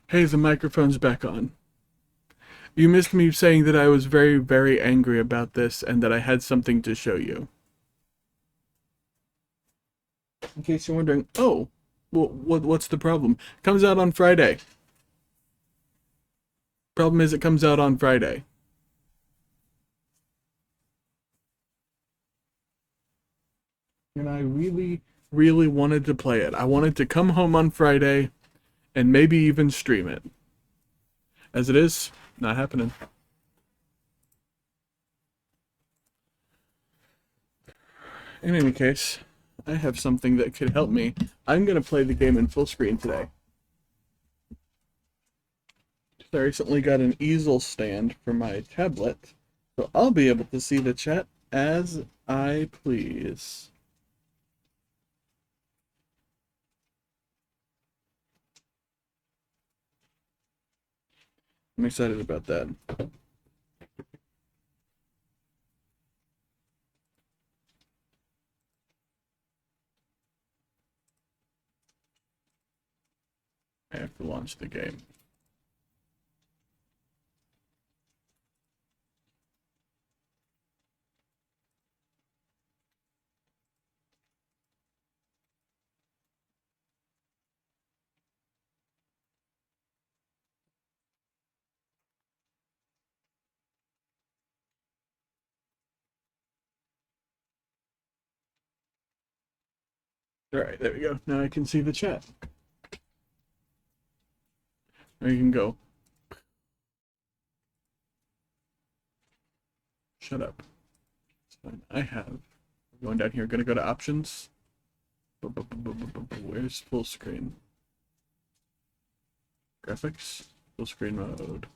Hey, the microphone's back on. You missed me saying that I was very, very angry about this and that I had something to show you. In case you're wondering, oh, what's the problem? Comes out on Friday. Problem is, it comes out on Friday. And I really, really wanted to play it. I wanted to come home on Friday and maybe even stream it. As it is, not happening. In any case, I have something that could help me. I'm going to play the game in full screen today. I recently got an easel stand for my tablet, so I'll be able to see the chat as I please. I'm excited about that. I have to launch the game. Alright, there we go. Now I can see the chat. Now you can go. Shut up. It's fine. I have. Going down here, gonna go to options. Where's full screen? Graphics? Full screen mode.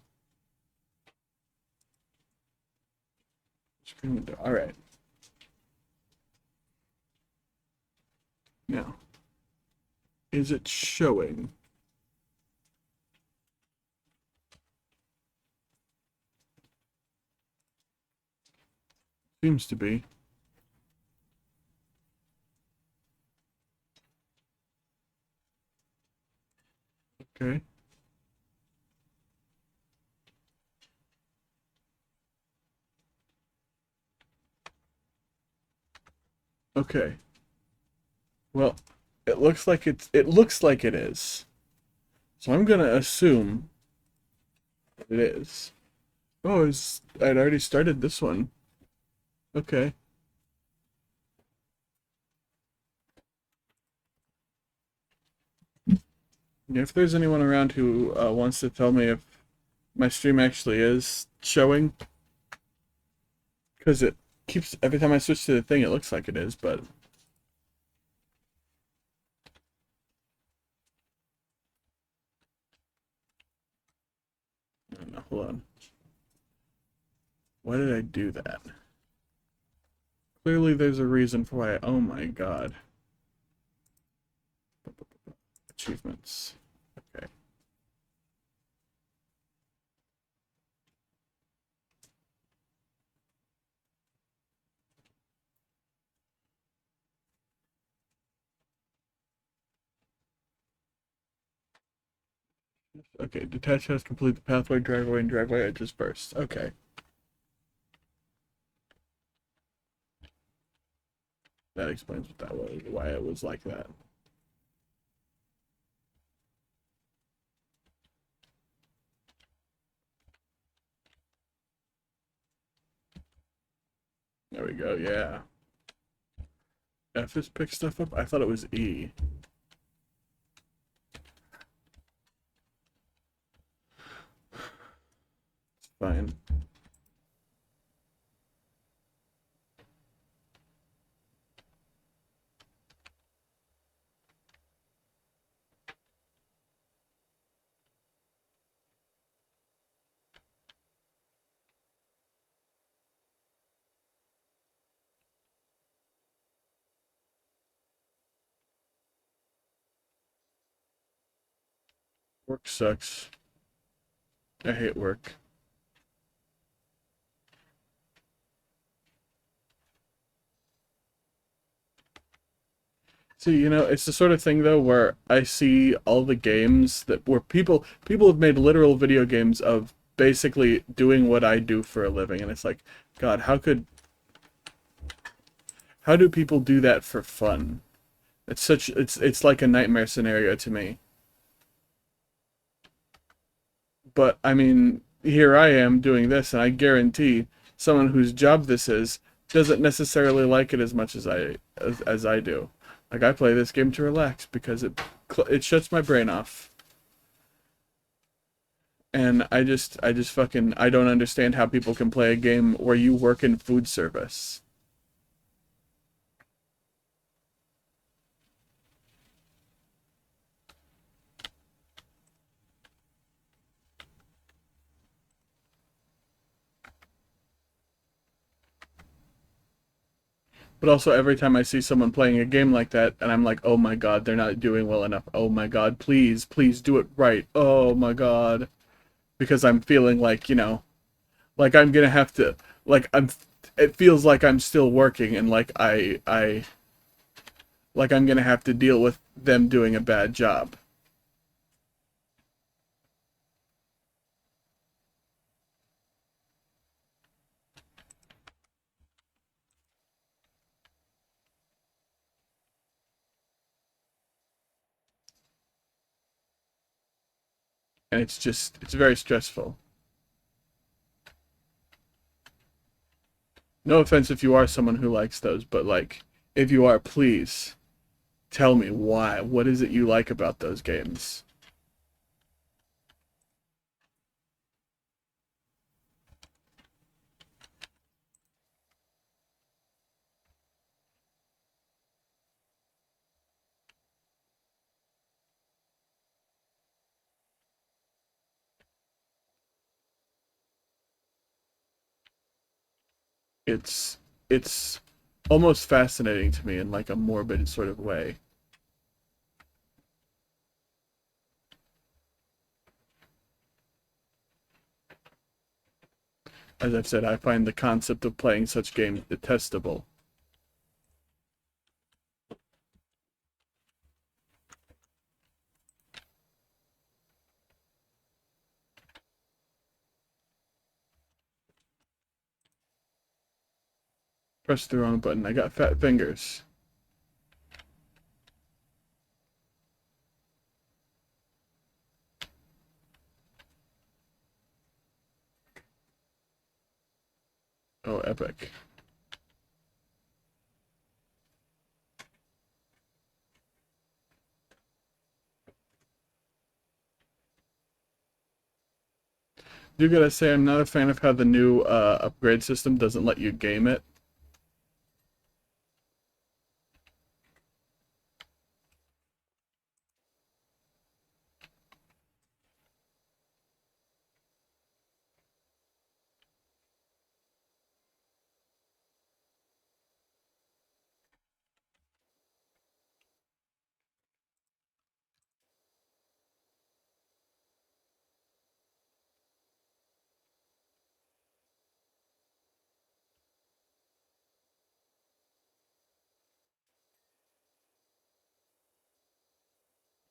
Screen window. Alright. Now, is it showing? Seems to be. Okay. Okay. Well, it looks like it is. So I'm gonna assume it is. Oh, I'd already started this one. Okay. Yeah, if there's anyone around who wants to tell me if my stream actually is showing, because it keeps every time I switch to the thing, it looks like it is, but I don't know. Hold on. Why did I do that? Clearly, there's a reason for why. Oh my god. Achievements. Okay. Okay. Detach has complete the pathway, driveway, and driveway edges first. Okay. That explains what that was. Why it was like that. There we go. Yeah. F is pick stuff up? I thought it was E. It's fine. Work sucks. I hate work. So, it's the sort of thing though where I see all the games that where people have made literal video games of basically doing what I do for a living, and it's like, God, how do people do that for fun? It's like a nightmare scenario to me. But I mean, here I am doing this, and I guarantee someone whose job this is doesn't necessarily like it as much as I do. Like I play this game to relax because it shuts my brain off. And I just fucking I don't understand how people can play a game where you work in food service. But also every time I see someone playing a game like that and I'm like, "Oh my God, they're not doing well enough. Oh my God, please, please do it right. Oh my God." Because I'm feeling like, like I'm gonna have to like I'm it feels like I'm still working and like I like I'm gonna have to deal with them doing a bad job. And it's very stressful. No offense if you are someone who likes those, but like if you are, please tell me why. What is it you like about those games? It's it's almost fascinating to me in like a morbid sort of way. As I've said, I find the concept of playing such games detestable. Press the wrong button. I got fat fingers. Oh, epic. Do gotta say, I'm not a fan of how the new upgrade system doesn't let you game it.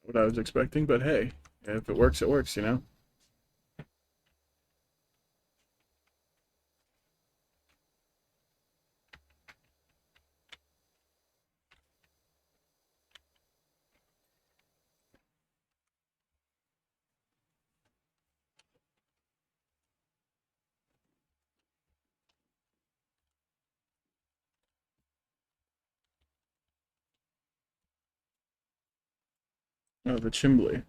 What I was expecting, but hey, if it works, it works. Oh, the Chimbly.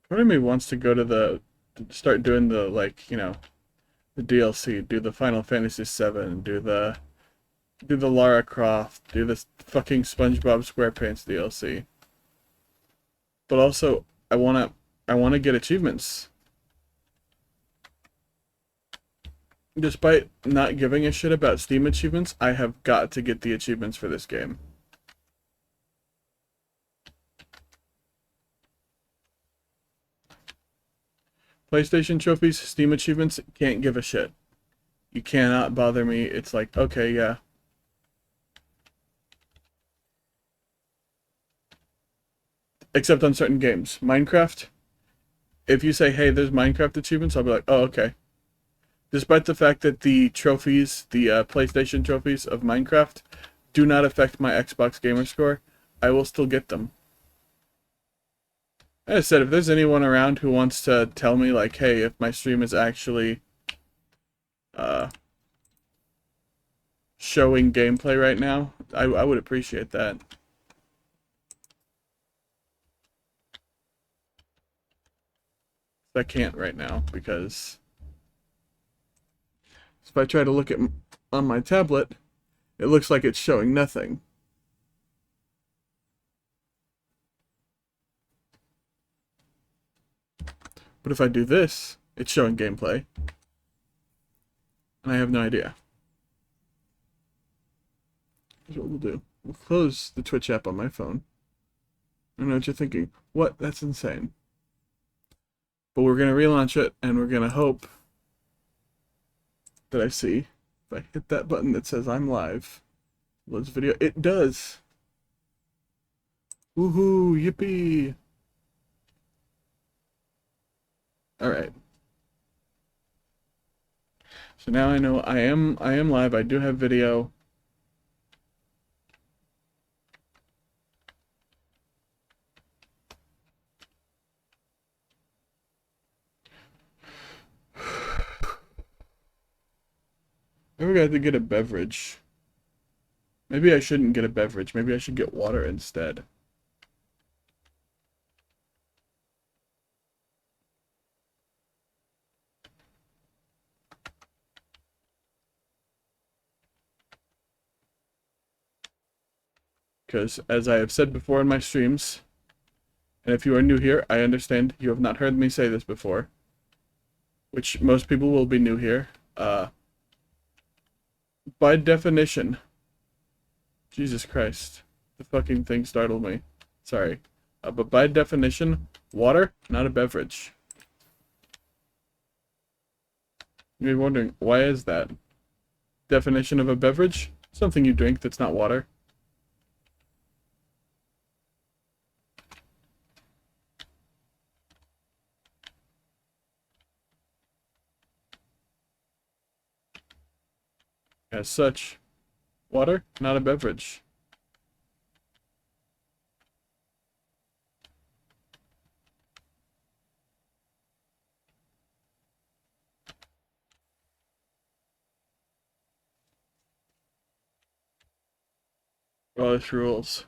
Part of me wants to go to start doing the like, the DLC, do the Final Fantasy VII, do the Lara Croft, do this fucking SpongeBob SquarePants DLC. But also, I wanna get achievements. Despite not giving a shit about Steam achievements, I have got to get the achievements for this game. PlayStation trophies, Steam achievements, can't give a shit. You cannot bother me. It's like, okay, yeah. Except on certain games. Minecraft, if you say, hey, there's Minecraft achievements, I'll be like, oh, okay. Despite the fact that the trophies, the PlayStation trophies of Minecraft, do not affect my Xbox gamer score, I will still get them. As I said, if there's anyone around who wants to tell me, like, hey, if my stream is actually showing gameplay right now, I would appreciate that. I can't right now because if I try to look at on my tablet, it looks like it's showing nothing. But if I do this, it's showing gameplay. And I have no idea. Here's what we'll do. We'll close the Twitch app on my phone. I know what you're thinking. What? That's insane. But we're going to relaunch it, and we're going to hope that I see. If I hit that button that says I'm live, loads video. It does. Woohoo! Yippee! Alright. So now I know I am live. I do have video. Maybe I have to get a beverage. Maybe I shouldn't get a beverage. Maybe I should get water instead. Because, as I have said before in my streams, and if you are new here, I understand you have not heard me say this before, which most people will be new here. By definition, Jesus Christ, the fucking thing startled me. Sorry. But by definition, water, not a beverage. You may be wondering, why is that? Definition of a beverage? Something you drink that's not water. As such, water, not a beverage. Oh, this rules.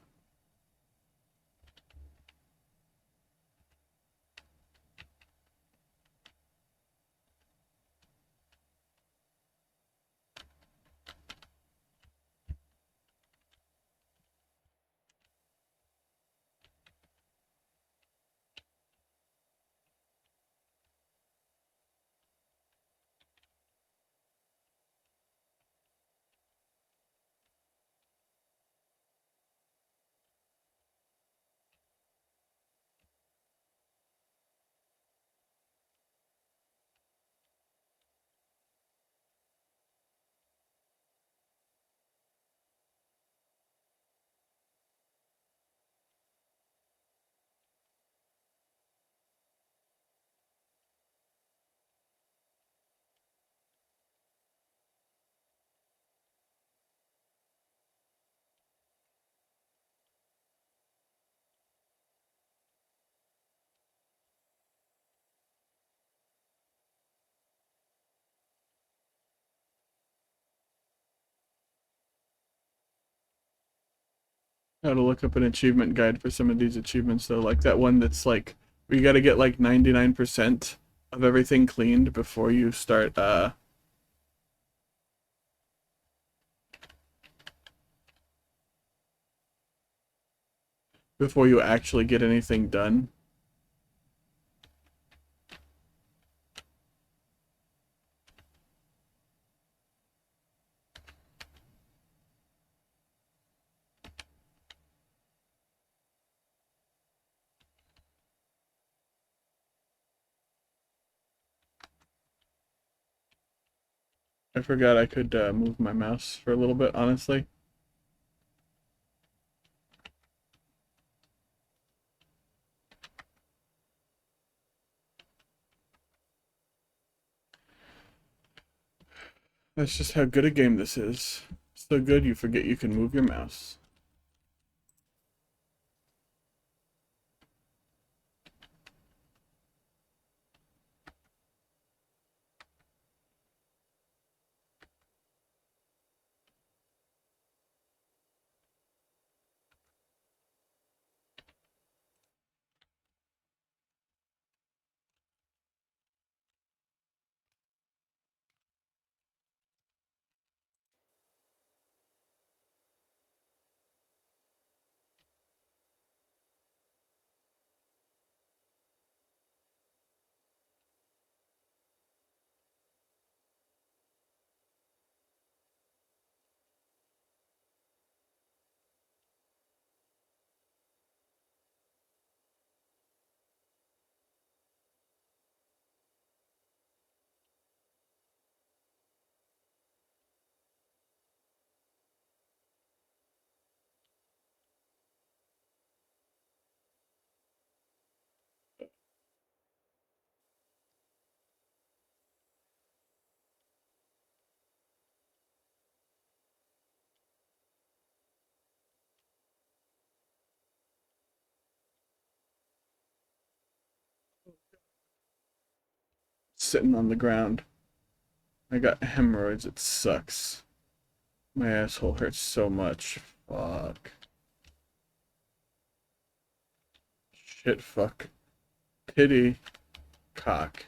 How to look up an achievement guide for some of these achievements though, like that one that's like, where you gotta get like 99% of everything cleaned before you start, before you actually get anything done. I forgot I could move my mouse for a little bit, honestly. That's just how good a game this is. So good you forget you can move your mouse. Sitting on the ground. I got hemorrhoids, it sucks. My asshole hurts so much. Fuck. Shit, fuck. Pity. Cock.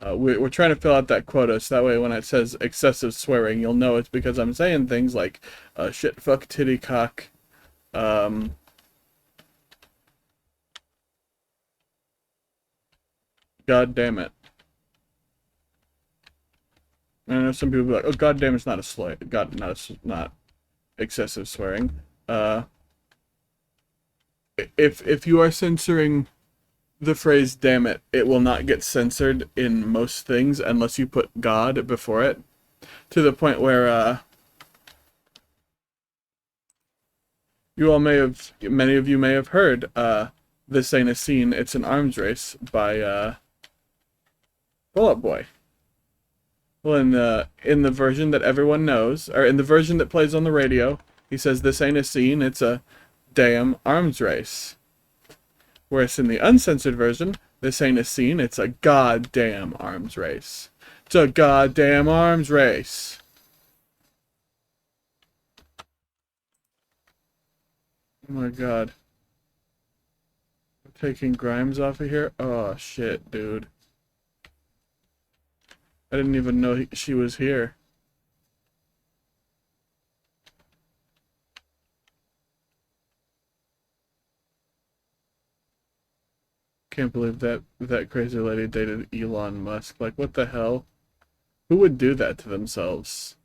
We're trying to fill out that quota so that way when it says excessive swearing, you'll know it's because I'm saying things like shit, fuck, titty, cock. Um, God damn it. I know some people be like, oh, god damn, it's not a slur. God, not excessive swearing. Uh, if you are censoring the phrase damn it, it will not get censored in most things unless you put God before it. To the point where you all may have, many of you may have heard, This Ain't a Scene, It's an Arms Race by Fall Out Boy. Well, in the version that everyone knows, or in the version that plays on the radio, he says this ain't a scene, it's a damn arms race. Whereas in the uncensored version, this ain't a scene, it's a goddamn arms race. It's a goddamn arms race. Oh my god. Taking Grimes off of here? Oh shit, dude. I didn't even know she was here. Can't believe that crazy lady dated Elon Musk. Like, what the hell? Who would do that to themselves?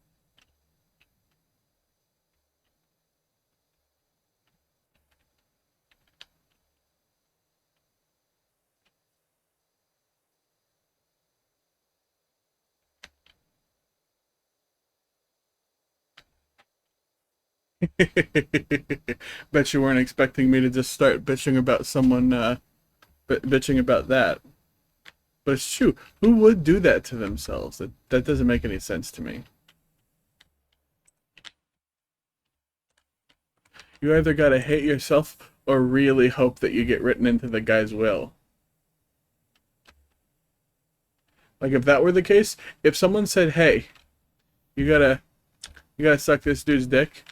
Bet you weren't expecting me to just start bitching about someone, bitching about that. But it's true. Who would do that to themselves? That doesn't make any sense to me. You either gotta hate yourself or really hope that you get written into the guy's will. Like if that were the case, if someone said, "Hey, you gotta you gotta suck this dude's dick,"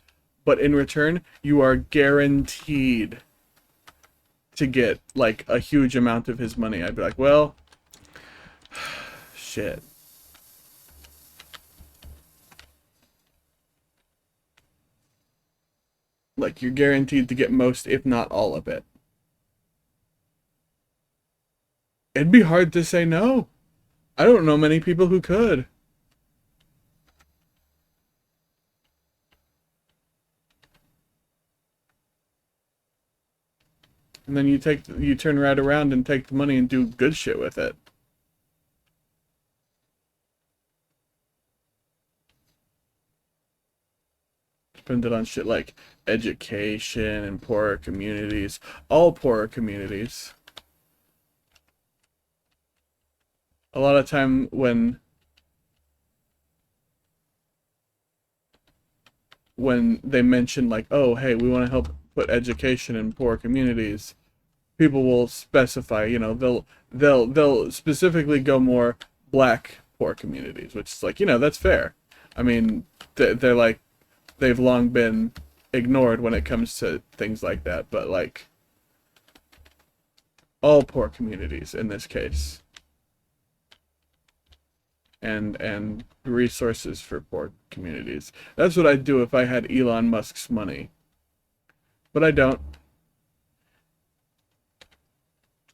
but in return you are guaranteed to get like a huge amount of his money, I'd be like, well, shit. Like you're guaranteed to get most, if not all of it. It'd be hard to say no. I don't know many people who could. And then you turn right around and take the money and do good shit with it. spend it on shit like education and poorer communities, all poorer communities. A lot of time when they mention like, oh, hey, we want to help put education in poor communities, people will specify, they'll specifically go more black poor communities, which is like, that's fair. I mean, they're like they've long been ignored when it comes to things like that, but like all poor communities in this case, and resources for poor communities. That's what I'd do if I had Elon Musk's money, but I don't.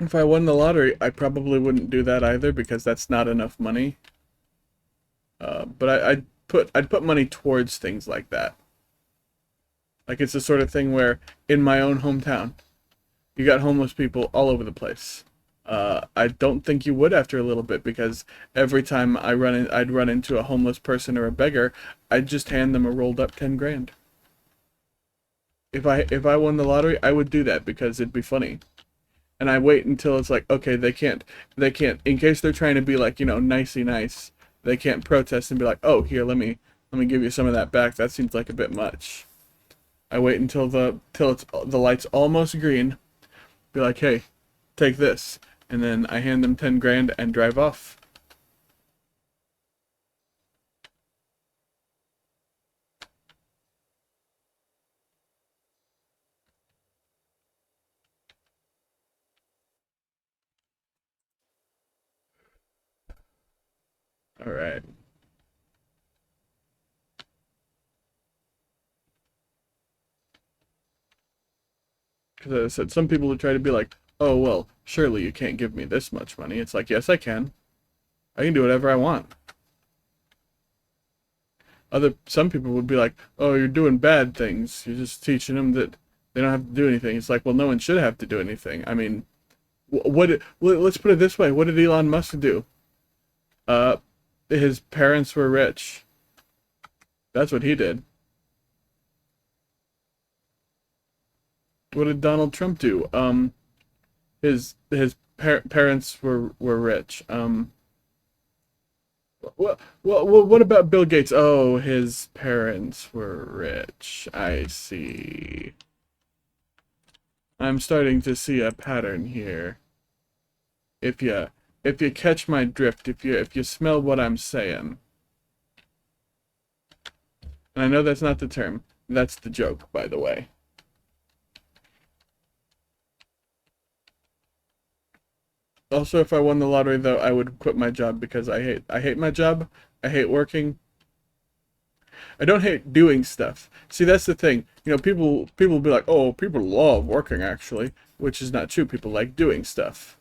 If I won the lottery, I probably wouldn't do that either because that's not enough money. But I'd put money towards things like that. Like it's the sort of thing where in my own hometown, you got homeless people all over the place. I don't think you would after a little bit because every time I'd run into a homeless person or a beggar, I'd just hand them a rolled up 10 grand. If I won the lottery, I would do that because it'd be funny. And I wait until it's like, okay, they can't in case they're trying to be like, nicey nice, they can't protest and be like, oh, here, let me give you some of that back. That seems like a bit much. I wait until the light's almost green, be like, hey, take this, and then I hand them 10 grand and drive off. All right. Because as I said, some people would try to be like, oh, well, surely you can't give me this much money. It's like, yes, I can. I can do whatever I want. Some people would be like, oh, you're doing bad things. You're just teaching them that they don't have to do anything. It's like, well, no one should have to do anything. I mean, let's put it this way. What did Elon Musk do? Uh, his parents were rich. That's what he did. What did Donald Trump do? His parents were rich. What about Bill Gates? Oh, his parents were rich. I see. I'm starting to see a pattern here. If you catch my drift, if you smell what I'm saying. And I know that's not the term. That's the joke, by the way. Also, if I won the lottery though, I would quit my job because I hate my job. I hate working. I don't hate doing stuff. See, that's the thing. People be like, "Oh, people love working actually," which is not true. People like doing stuff.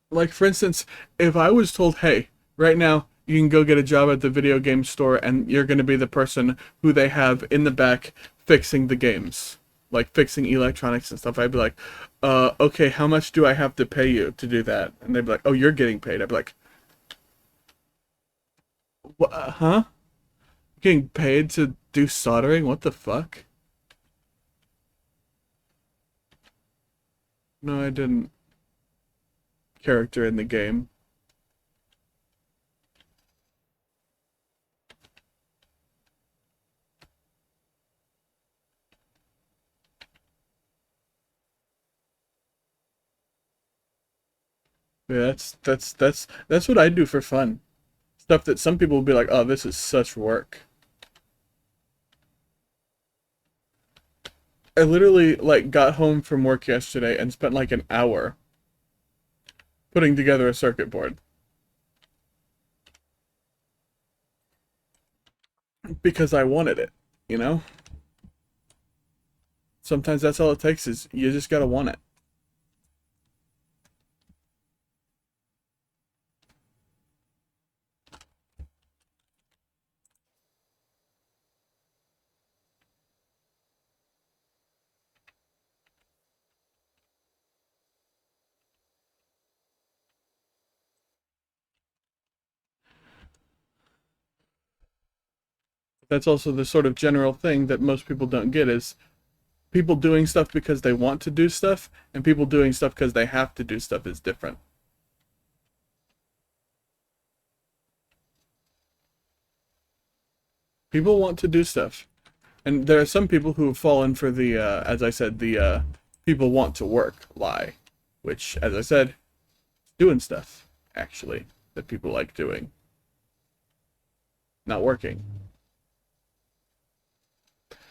Like for instance, if I was told, "Hey, right now you can go get a job at the video game store and you're going to be the person who they have in the back fixing the games, like fixing electronics and stuff," I'd be like, okay, how much do I have to pay you to do that?" And they'd be like, "Oh, you're getting paid." I'd be like, "What? Huh? Getting paid to do soldering? What the fuck?" No, I didn't. Character in the game. Yeah, that's what I do for fun. Stuff that some people will be like, "Oh, this is such work." I literally like got home from work yesterday and spent like an hour putting together a circuit board because I wanted it, you know? Sometimes that's all it takes is you just gotta want it. That's also the sort of general thing that most people don't get is people doing stuff because they want to do stuff and people doing stuff because they have to do stuff is different. People want to do stuff. And there are some people who have fallen for the, as I said, the people want to work lie, which, as I said, doing stuff, actually, that people like doing, not working.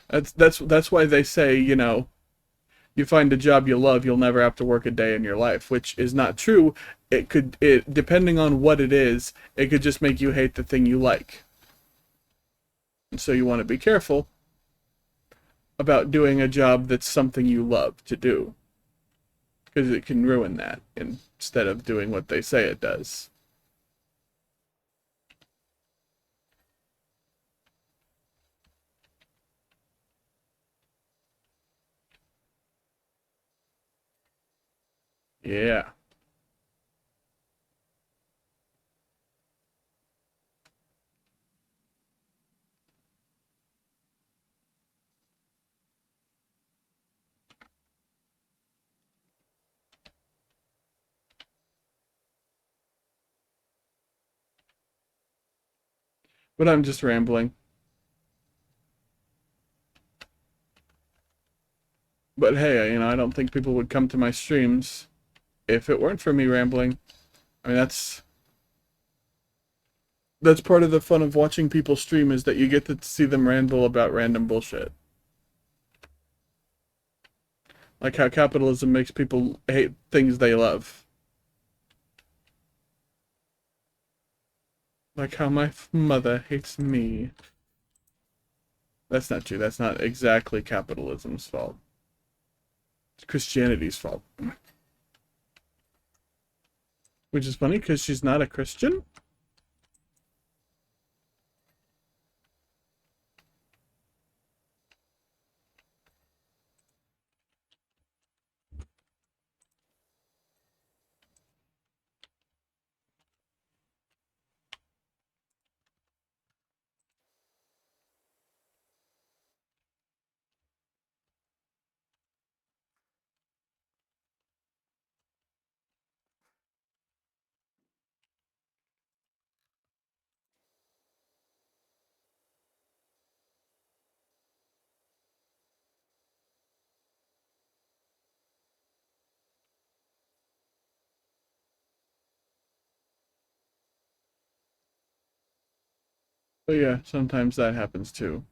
That's why they say, you find a job you love, you'll never have to work a day in your life, which is not true. It depending on what it is, it could just make you hate the thing you like. And so you want to be careful about doing a job that's something you love to do, because it can ruin that instead of doing what they say it does. Yeah. But I'm just rambling. But hey, I don't think people would come to my streams if it weren't for me rambling. I mean, that's part of the fun of watching people stream is that you get to see them ramble about random bullshit. Like how capitalism makes people hate things they love. Like how my mother hates me. That's not true. That's not exactly capitalism's fault. It's Christianity's fault. Which is funny because she's not a Christian. But yeah, sometimes that happens too.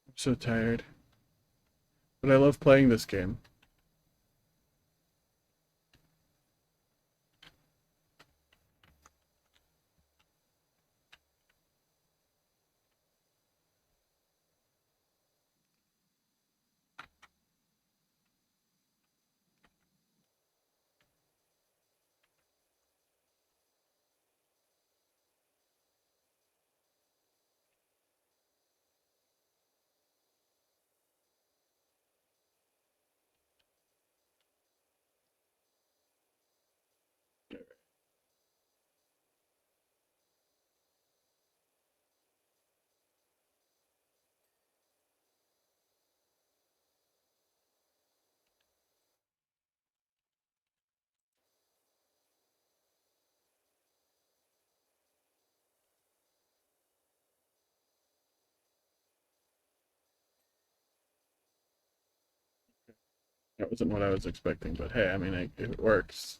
I'm so tired. But I love playing this game. That wasn't what I was expecting, but hey, I mean, it works.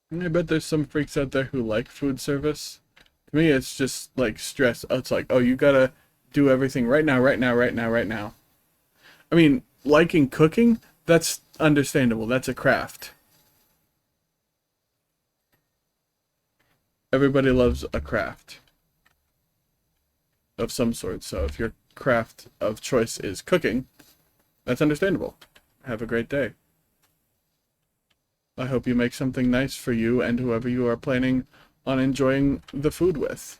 And I bet there's some freaks out there who like food service. To me, it's just like stress. It's like, oh, you gotta do everything right now, right now, right now, right now. I mean, liking cooking, that's understandable. That's a craft. Everybody loves a craft of some sort. So if you're craft of choice is cooking, that's understandable. Have a great day. I hope you make something nice for you and whoever you are planning on enjoying the food with.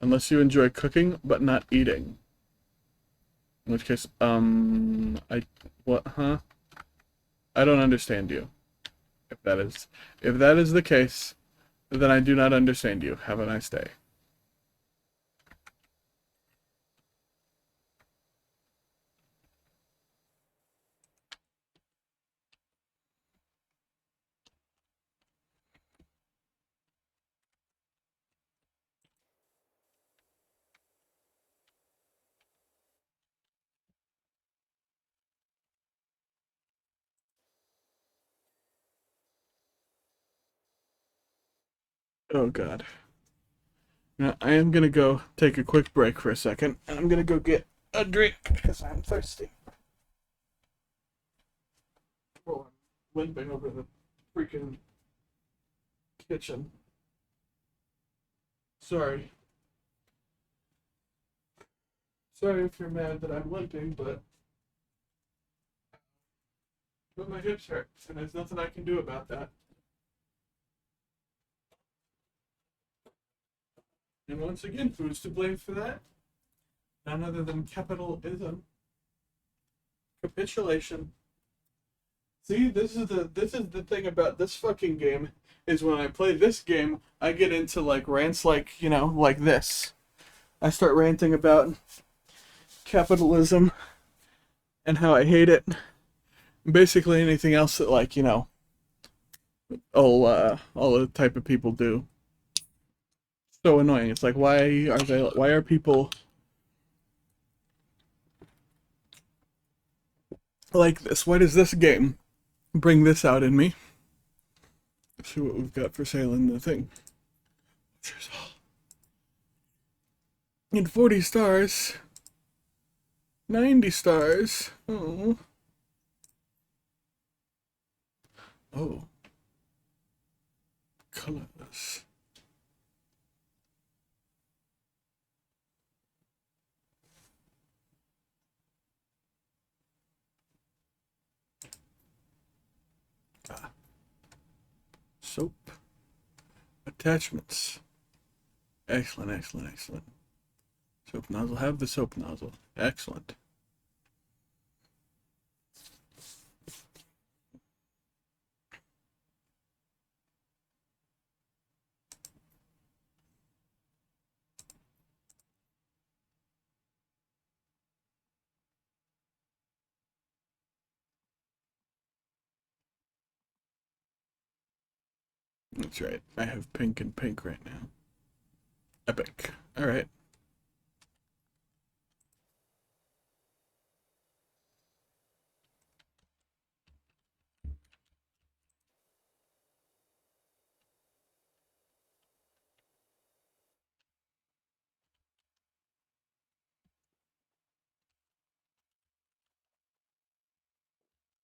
Unless you enjoy cooking but not eating. In which case, what, huh? I don't understand you. If that is the case, then I do not understand you. Have a nice day. Oh God. Now I am gonna go take a quick break for a second, and I'm gonna go get a drink because I'm thirsty. Oh, I'm limping over the freaking kitchen. Sorry. Sorry if you're mad that I'm limping, but my hips hurt, and there's nothing I can do about that. And once again, who's to blame for that? None other than capitalism. Capitulation. See, this is the thing about this fucking game is when I play this game, I get into like rants like, like this. I start ranting about capitalism and how I hate it. Basically anything else that like, all the type of people do. So annoying. It's like why are people like this? Why does this game bring this out in me? Let's see what we've got for sale in the thing. In 40 stars. 90 stars. Oh. Oh. Colors. Soap. Attachments. Excellent, excellent, excellent. Soap nozzle. Have the soap nozzle. Excellent. That's right. I have pink and pink right now. Epic. Alright.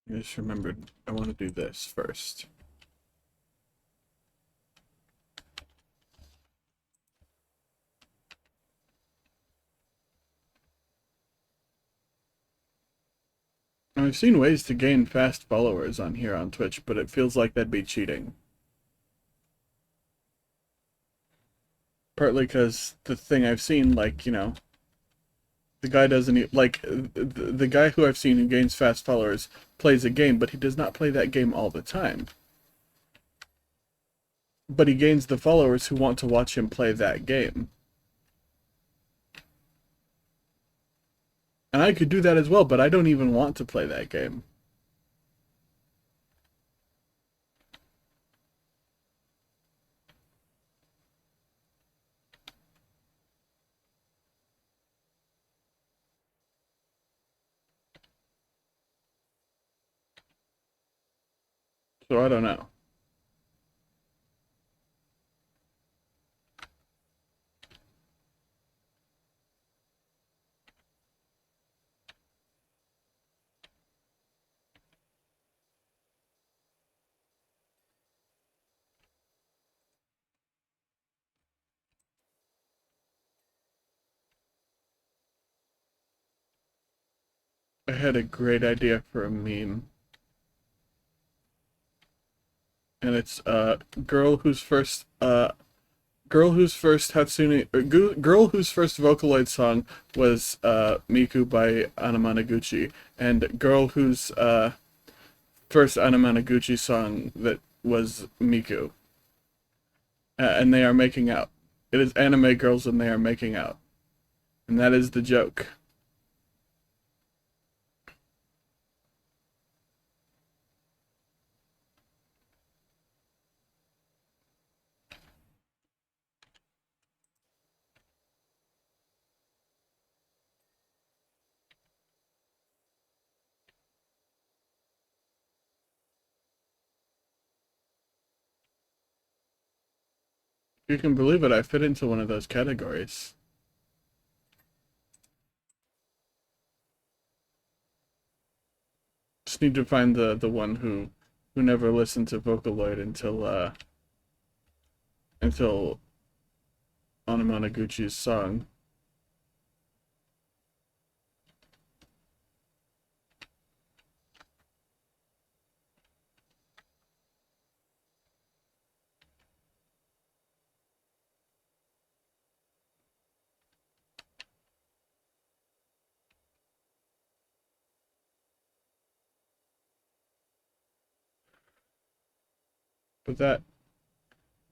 I just remembered I want to do this first. I've seen ways to gain fast followers on here on Twitch, but it feels like that'd be cheating. Partly because the thing I've seen, like, the guy doesn't, like, the guy who I've seen who gains fast followers plays a game, but he does not play that game all the time. But he gains the followers who want to watch him play that game. And I could do that as well, but I don't even want to play that game. So I don't know. I had a great idea for a meme, and it's girl whose first Hatsune girl whose first Vocaloid song was Miku by Anamanaguchi, and girl whose first Anamanaguchi song that was Miku, and they are making out. It is anime girls and they are making out, and that is the joke. You can believe it, I fit into one of those categories. Just need to find the one who never listened to Vocaloid until Anamanaguchi's song. But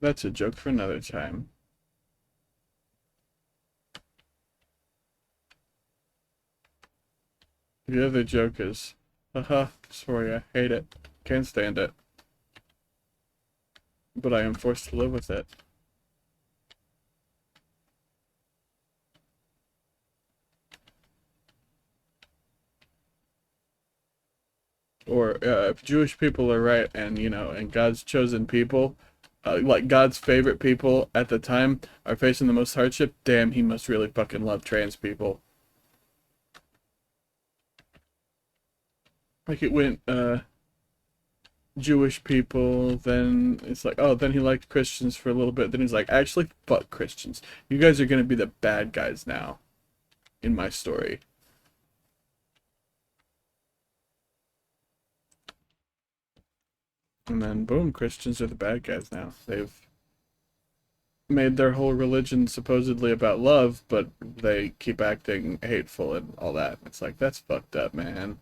that's a joke for another time. The other joke is, haha, sorry, I hate it. Can't stand it. But I am forced to live with it. Or if Jewish people are right, and and God's chosen people, like God's favorite people at the time, are facing the most hardship, damn, he must really fucking love trans people. Like it went, Jewish people, then it's like, oh, then he liked Christians for a little bit, then he's like, actually, fuck Christians. You guys are gonna be the bad guys now in my story. And then boom, Christians are the bad guys now. They've made their whole religion supposedly about love, but they keep acting hateful and all that. It's like, that's fucked up, man.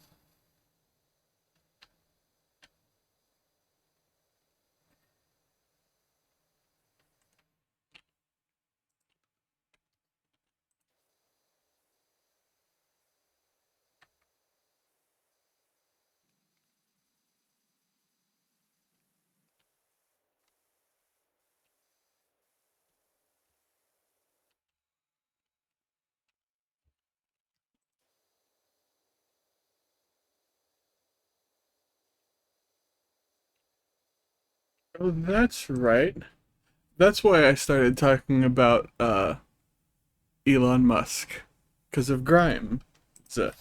Oh, that's right. That's why I started talking about Elon Musk. Because of Grime. It's a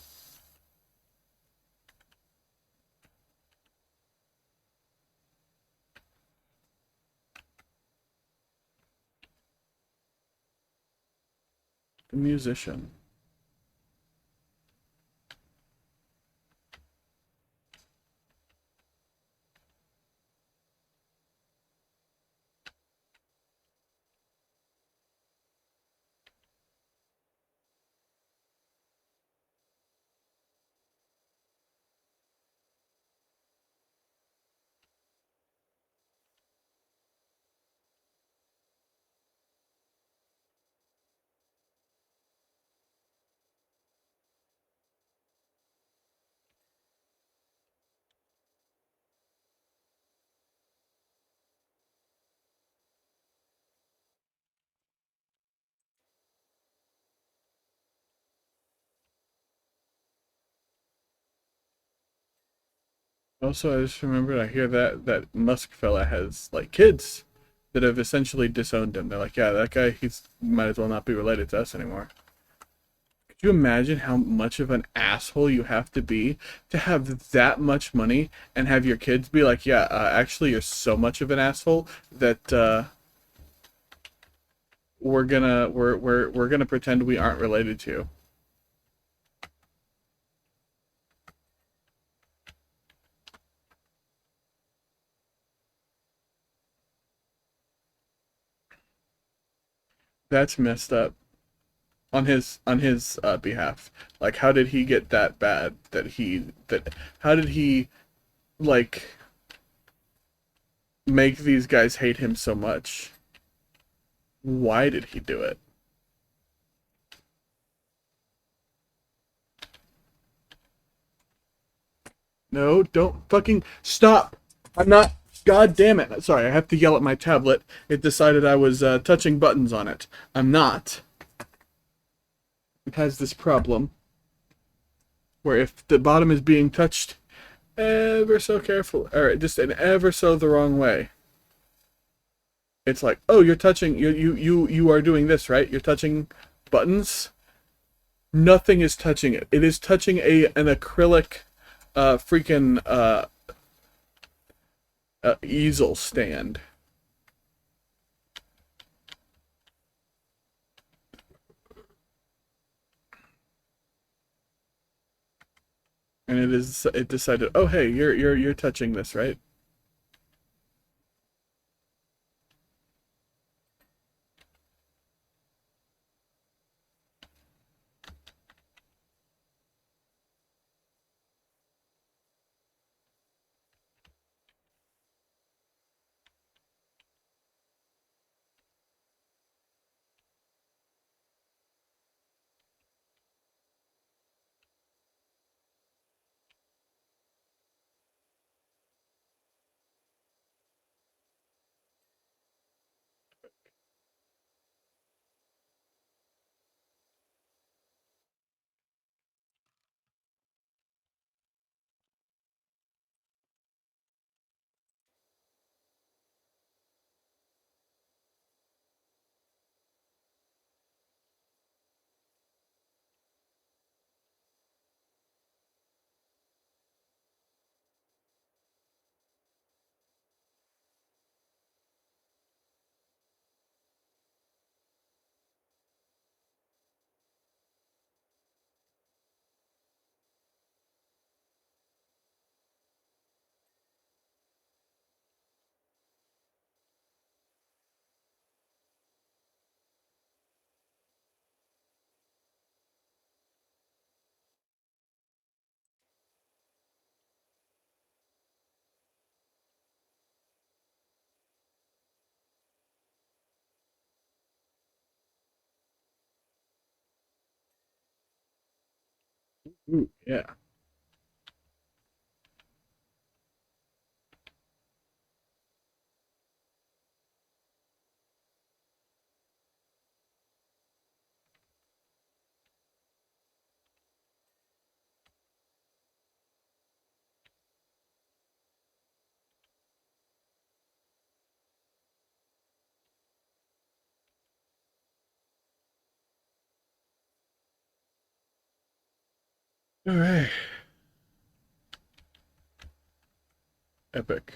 musician. Also, I just remembered, I hear that Musk fella has like kids that have essentially disowned him. They're like, yeah, that guy, he's might as well not be related to us anymore. Could you imagine how much of an asshole you have to have that much money and have your kids be like, yeah, actually, you're so much of an asshole that we're gonna pretend we aren't related to you. That's messed up on his behalf. Like, how did he get that bad that he that how did he like make these guys hate him so much? Why did he do it? No, don't fucking stop. I'm not. God damn it. Sorry, I have to yell at my tablet. It decided I was touching buttons on it. I'm not. It has this problem where if the bottom is being touched ever so careful, or just in ever so the wrong way, it's like, oh, you're touching, you are doing this, right? You're touching buttons. Nothing is touching it. It is touching an acrylic, freaking easel stand. And it decided, oh hey, you're touching this, right? Ooh, yeah. All right. Epic.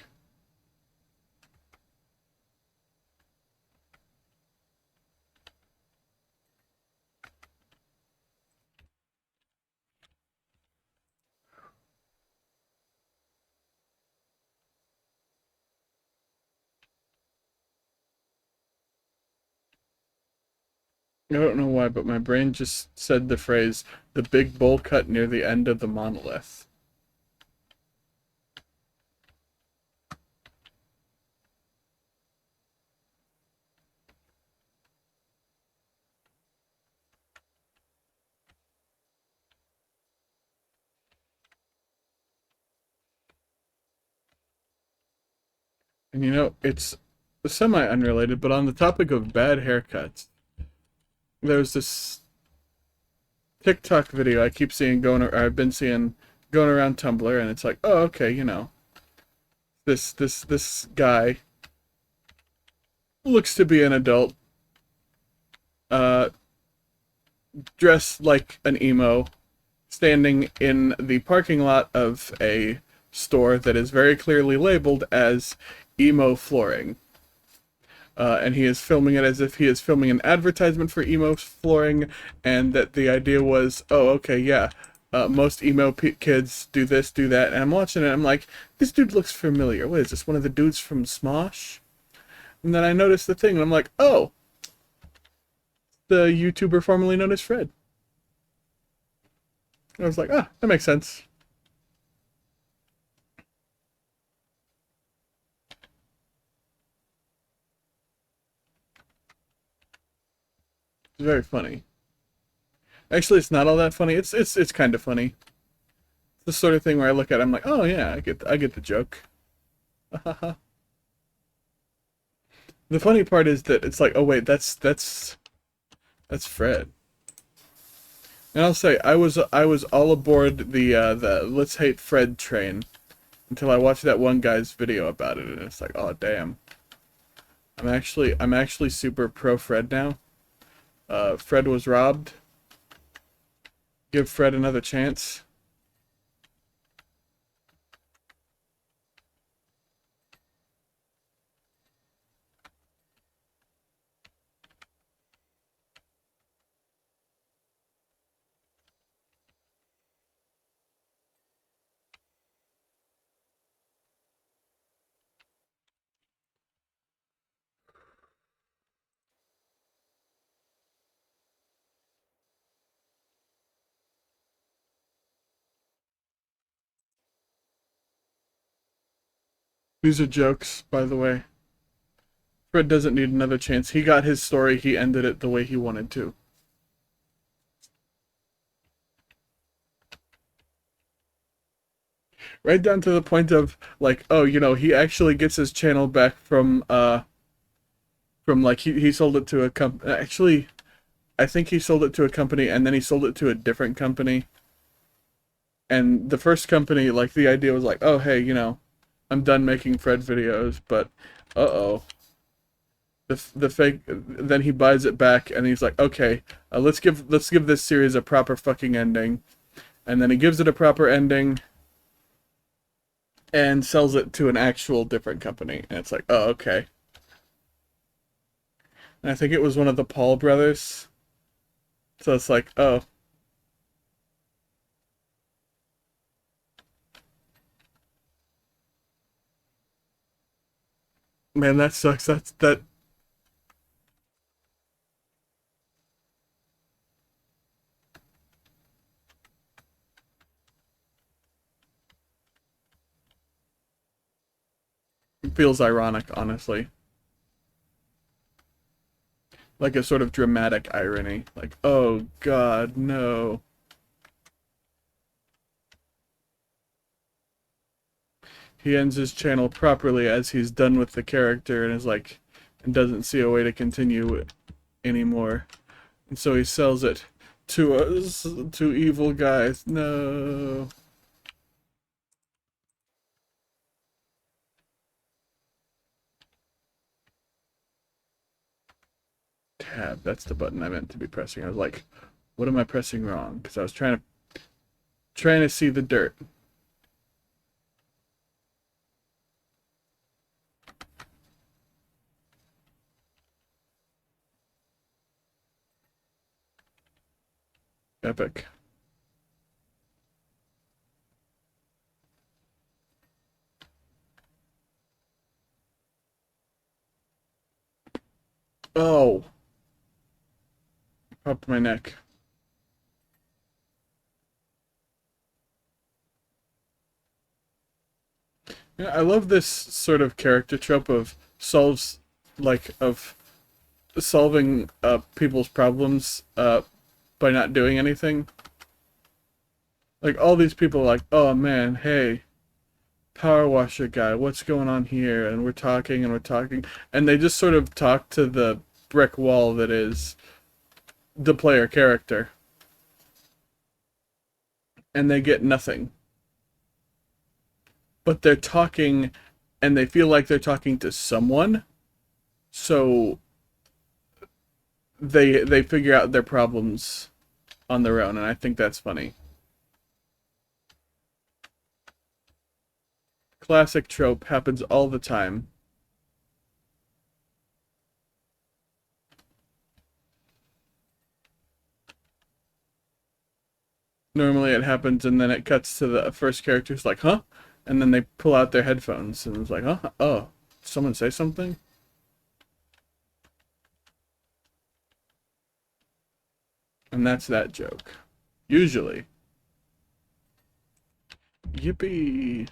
I don't know why, but my brain just said the phrase, the big bowl cut near the end of the monolith. And it's semi unrelated, but on the topic of bad haircuts, there's this TikTok video I keep seeing or I've been seeing going around Tumblr, and it's like, oh, okay, this guy looks to be an adult, uh, dressed like an emo, standing in the parking lot of a store that is very clearly labeled as emo flooring. And he is filming it as if he is filming an advertisement for emo flooring, and that the idea was, oh, okay, yeah, most emo kids do this, do that, and I'm watching it, I'm like, this dude looks familiar. What is this, one of the dudes from Smosh? And then I noticed the thing, and I'm like, oh, the YouTuber formerly known as Fred. I was like, ah, that makes sense. It's very funny. Actually, it's not all that funny. It's kind of funny. It's the sort of thing where I look at it, I'm like, oh yeah, I get the joke. The funny part is that it's like, oh wait, that's Fred. And I'll say I was all aboard the Let's Hate Fred train until I watched that one guy's video about it, and it's like, oh damn. I'm actually super pro Fred now. Fred was robbed. Give Fred another chance. These are jokes, by the way. Fred doesn't need another chance. He got his story. He ended it the way he wanted to. Right down to the point of like, oh, he actually gets his channel back from like he sold it to a company. Actually, I think he sold it to a company and then he sold it to a different company. And the first company, like the idea was like, oh hey, I'm done making Fred videos, but uh-oh. The fake, then he buys it back and he's like, okay, let's give this series a proper fucking ending. And then he gives it a proper ending and sells it to an actual different company. And it's like, oh, okay. And I think it was one of the Paul brothers. So it's like, oh, man, that sucks. That feels ironic, honestly. Like a sort of dramatic irony. Like, oh god, no. He ends his channel properly as he's done with the character and is like, and doesn't see a way to continue it anymore. And so he sells it to us, to evil guys. No. Tab, that's the button I meant to be pressing. I was like, what am I pressing wrong? Because I was trying to see the dirt. Epic. Oh, popped my neck. Yeah, I love this sort of character trope of solving people's problems by not doing anything. Like all these people are like, oh man, hey, power washer guy, what's going on here? And we're talking, and they just sort of talk to the brick wall that is the player character, and they get nothing. But they're talking, and they feel like they're talking to someone, so they figure out their problems on their own, and I think that's funny. Classic trope happens all the time. Normally it happens and then it cuts to the first character's like, huh? And then they pull out their headphones and it's like, huh? Oh, someone say something? And that's that joke. Usually. Yippee.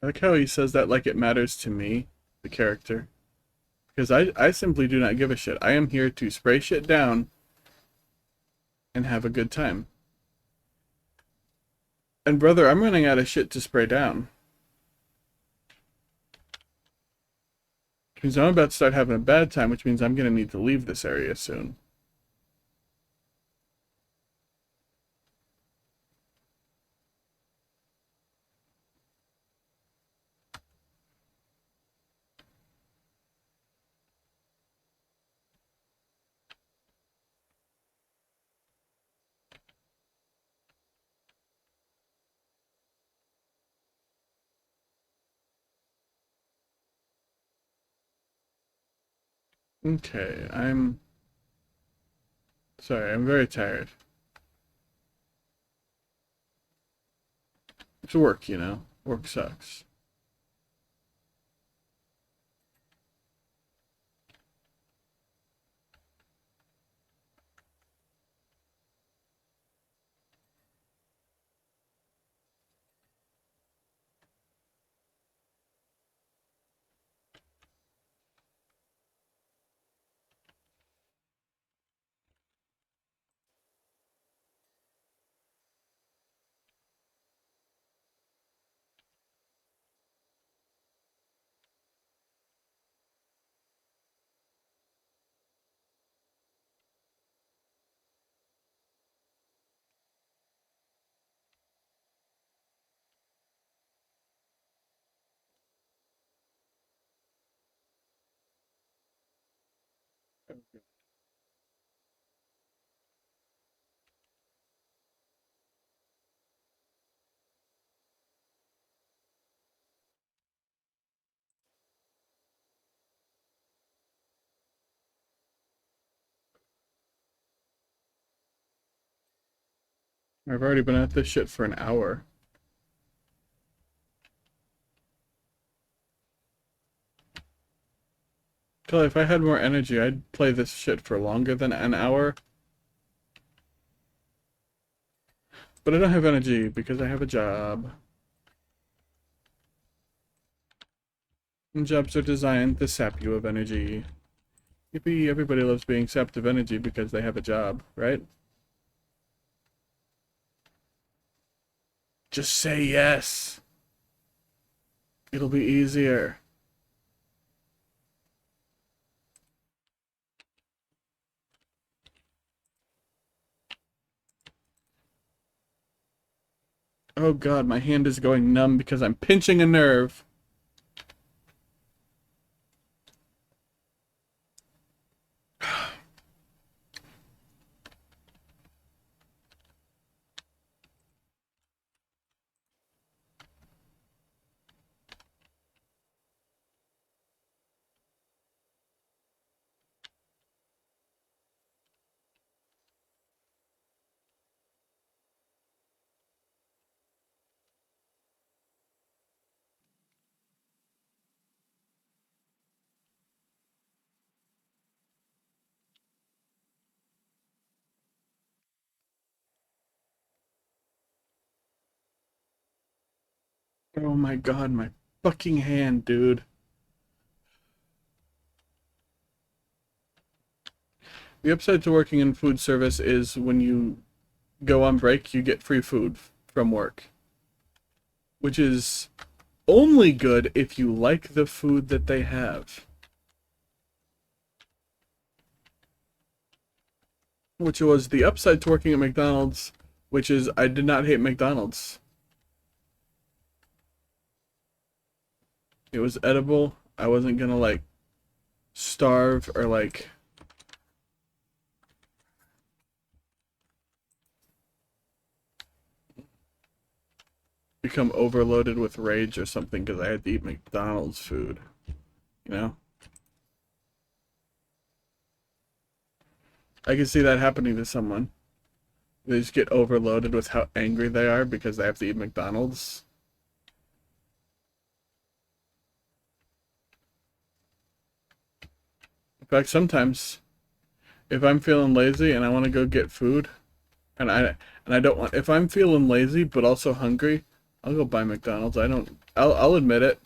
I like how he says that like it matters to me, the character. Because I simply do not give a shit. I am here to spray shit down and have a good time. And brother, I'm running out of shit to spray down. Which means I'm about to start having a bad time, which means I'm gonna need to leave this area soon. Okay, I'm sorry, I'm very tired. It's work, you know. Work sucks. I've already been at this shit for an hour. Kelly, if I had more energy, I'd play this shit for longer than an hour. But I don't have energy because I have a job. And jobs are designed to sap you of energy. Yippee, everybody loves being sapped of energy because they have a job, right? Just say yes. It'll be easier. Oh god, my hand is going numb because I'm pinching a nerve. Oh my god, my fucking hand, dude. The upside to working in food service is when you go on break, you get free food from work, which is only good if you like the food that they have. Which was the upside to working at McDonald's, which is I did not hate McDonald's. It was edible. I wasn't gonna like starve or like become overloaded with rage or something because I had to eat McDonald's food. You know? I can see that happening to someone. They just get overloaded with how angry they are because they have to eat McDonald's. In fact, sometimes if I'm feeling lazy and I want to go get food, and I don't want, if I'm feeling lazy but also hungry, I'll go buy McDonald's. I'll admit it.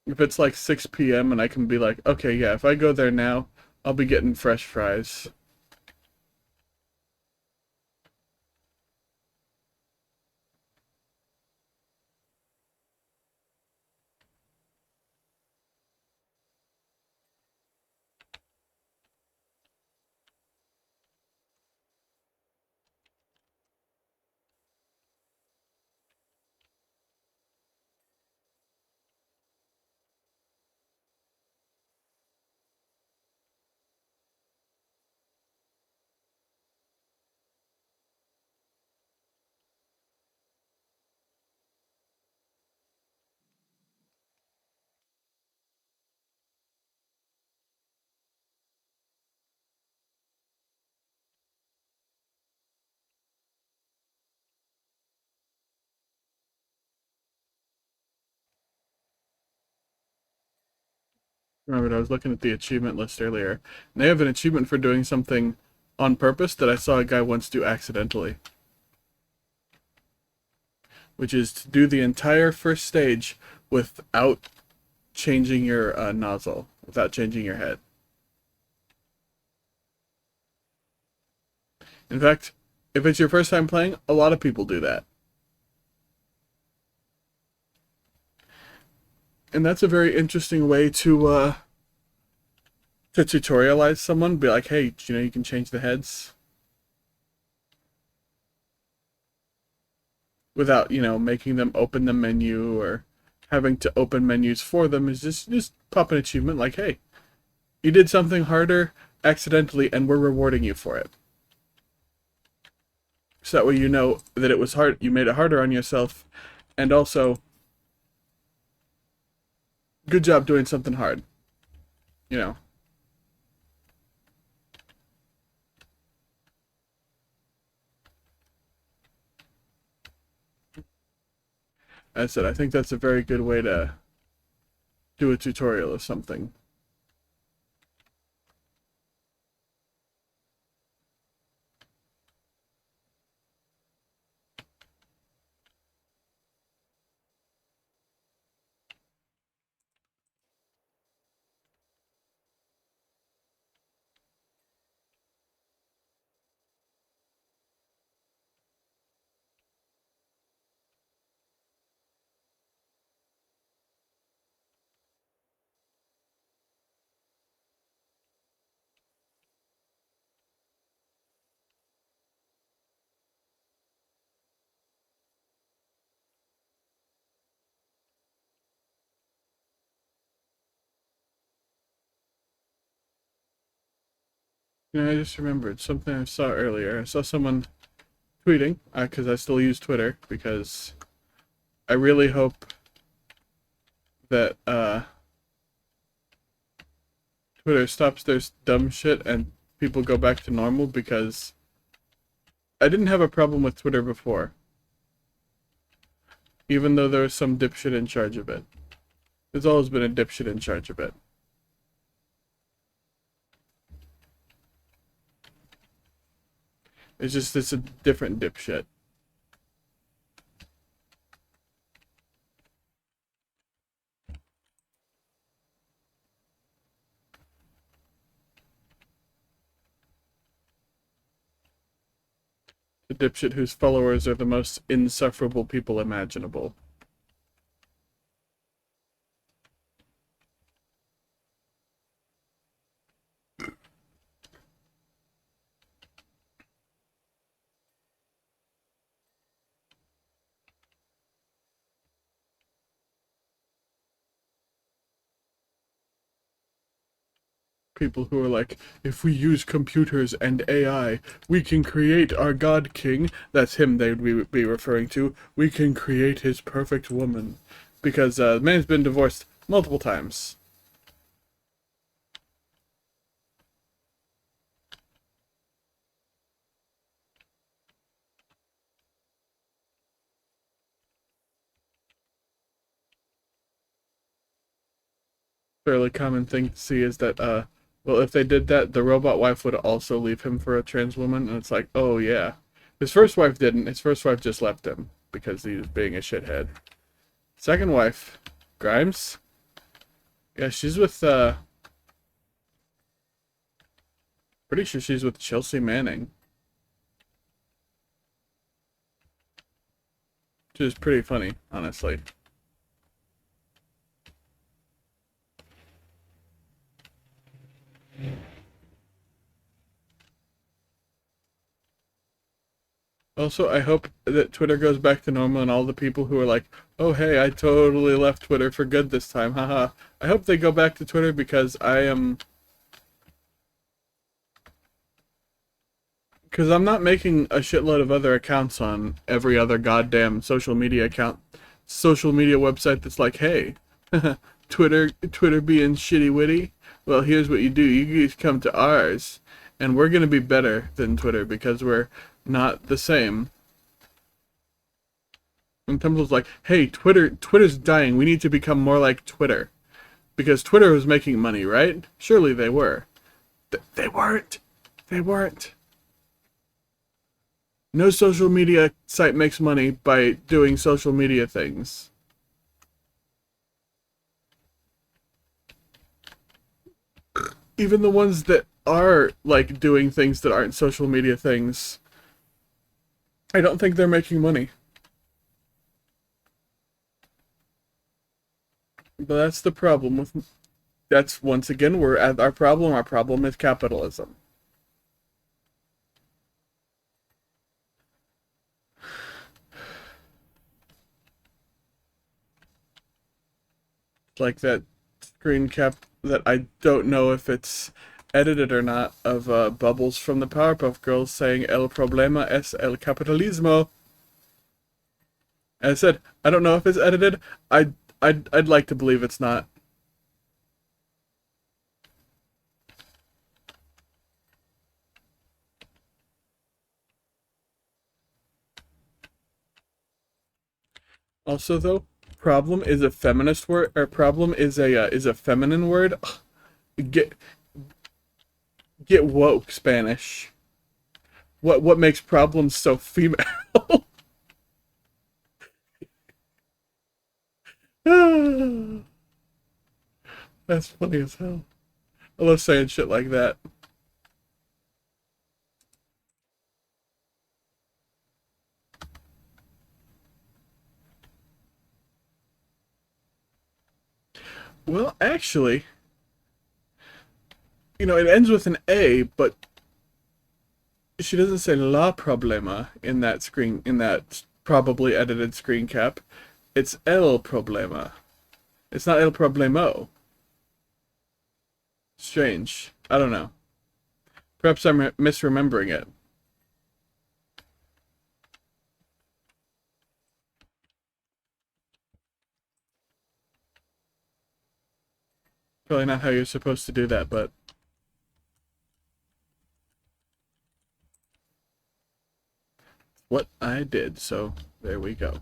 If it's like 6 p.m. and I can be like, okay, yeah, if I go there now, I'll be getting fresh fries. Remember, I was looking at the achievement list earlier, and they have an achievement for doing something on purpose that I saw a guy once do accidentally, which is to do the entire first stage without changing your nozzle, without changing your head. In fact, if it's your first time playing, a lot of people do that. And that's a very interesting way to tutorialize someone. Be like, hey, you know, you can change the heads without, you know, making them open the menu or having to open menus for them. Is just pop an achievement like, hey, you did something harder accidentally and we're rewarding you for it. So that way you know that it was hard, you made it harder on yourself, and also good job doing something hard. You know. As I said, I think that's a very good way to do a tutorial of something. You know, I just remembered something I saw earlier. I saw someone tweeting, because I still use Twitter, because I really hope that Twitter stops their dumb shit and people go back to normal, because I didn't have a problem with Twitter before, even though there was some dipshit in charge of it. There's always been a dipshit in charge of it. It's a different dipshit. A dipshit whose followers are the most insufferable people imaginable. People who are like, if we use computers and AI, we can create our God King. That's him they would be referring to. We can create his perfect woman. Because the man's been divorced multiple times. Fairly common thing to see is that, well, if they did that, the robot wife would also leave him for a trans woman, and it's like, oh yeah. His first wife didn't. His first wife just left him because he was being a shithead. Second wife, Grimes. Yeah, she's with, pretty sure she's with Chelsea Manning. Which is pretty funny, honestly. Also, I hope that Twitter goes back to normal and all the people who are like, oh hey, I totally left Twitter for good this time, haha. I hope they go back to Twitter because I'm not making a shitload of other accounts on every other goddamn social media website that's like, hey, Twitter being shitty witty. Well, here's what you do. You guys come to ours, and we're gonna be better than Twitter because we're not the same. And Tumblr's like, hey, Twitter's dying. We need to become more like Twitter because Twitter was making money, right? Surely they were. They weren't. They weren't. No social media site makes money by doing social media things. Even the ones that are like doing things that aren't social media things, I don't think they're making money. But that's the problem with that's once again we're at our problem. Our problem is capitalism. Like that screen cap that I don't know if it's edited or not of Bubbles from the Powerpuff Girls saying El problema es el capitalismo. And I said, I don't know if it's edited. I'd like to believe it's not. Also, though, problem is a feminist word, or problem is a feminine word. Get get woke, Spanish. What makes problems so female? That's funny as hell. I love saying shit like that. Well, actually, it ends with an A, but she doesn't say la problema in that probably edited screen cap. It's el problema. It's not el problemo. Strange. I don't know. Perhaps I'm misremembering it. Probably not how you're supposed to do that, but what I did, so there we go.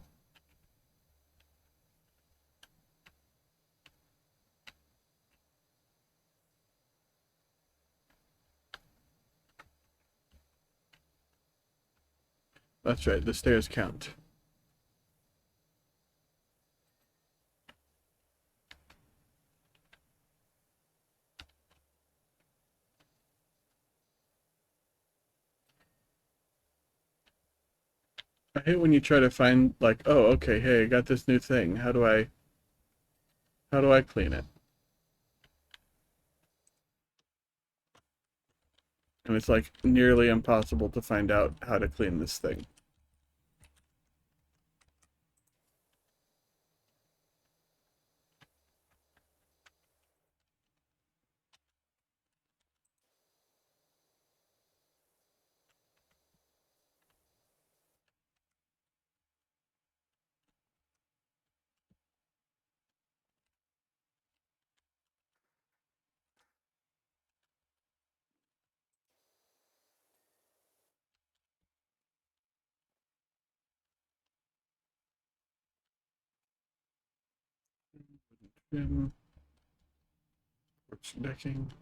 That's right, the stairs count. I hate when you try to find like, oh, okay, hey, I got this new thing. How do I clean it? And it's like nearly impossible to find out how to clean this thing. Trim, porch decking,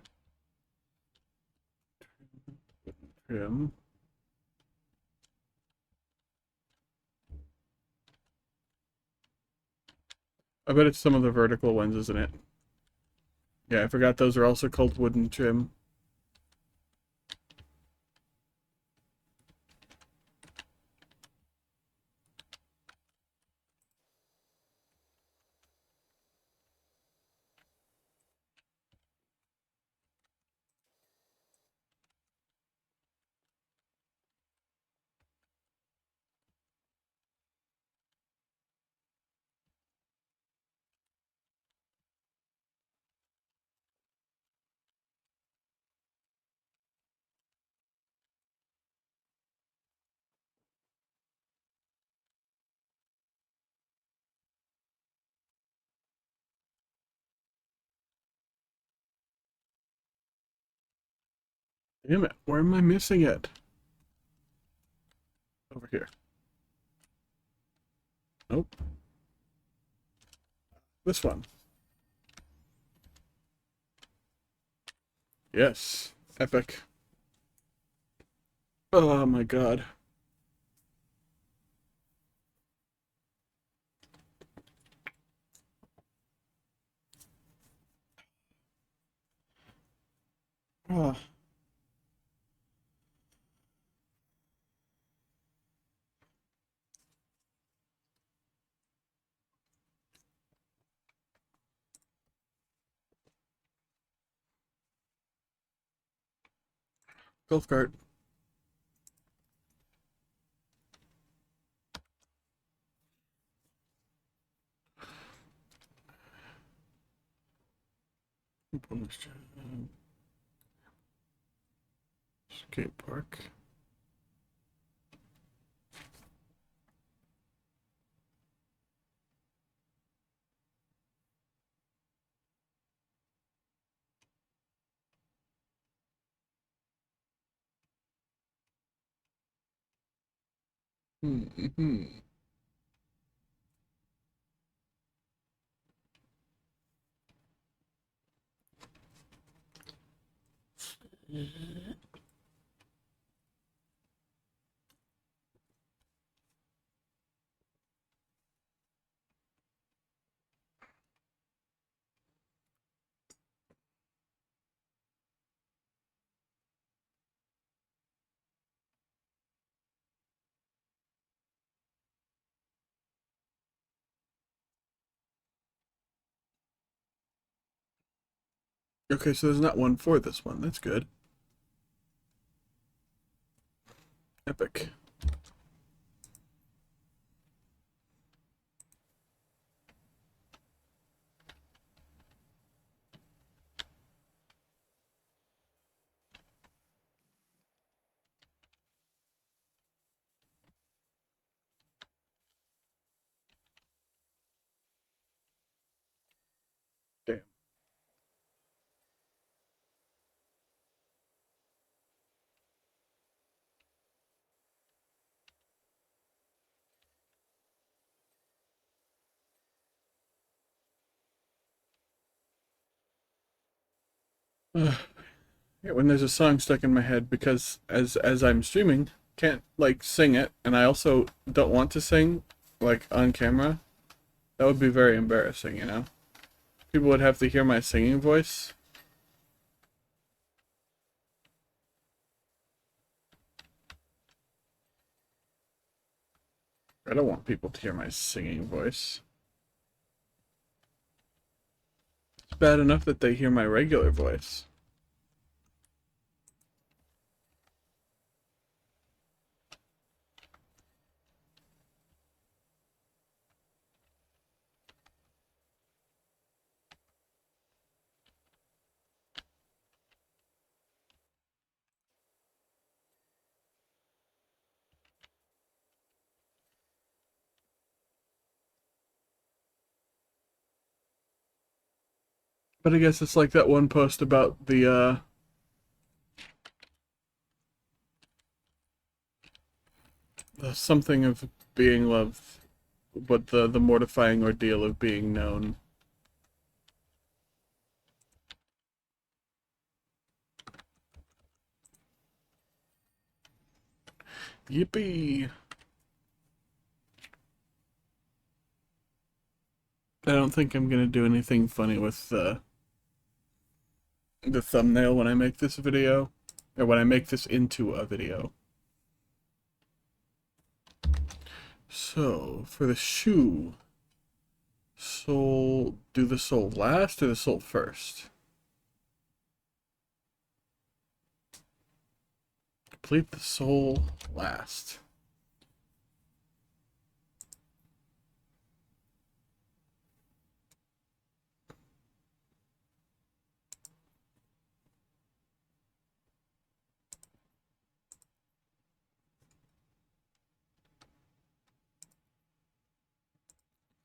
trim. I bet it's some of the vertical ones, isn't it? Yeah, I forgot those are also called wooden trim. Damn it, where am I missing it? Over here. Nope. This one. Yes. Epic. Oh my god. Oh, golf cart. Skate park. Mm-hmm. Okay, so there's not one for this one. That's good. Epic. Damn. Yeah, when there's a song stuck in my head because as I'm streaming, can't like sing it, and I also don't want to sing like on camera. That would be very embarrassing, you know? People would have to hear my singing voice. I don't want people to hear my singing voice. It's bad enough that they hear my regular voice. But I guess it's like that one post about the something of being loved, but the mortifying ordeal of being known. Yippee! I don't think I'm gonna do anything funny with the thumbnail when I make this video, or when I make this into a video. So, for the shoe, sole, do the sole last or the sole first? Complete the sole last.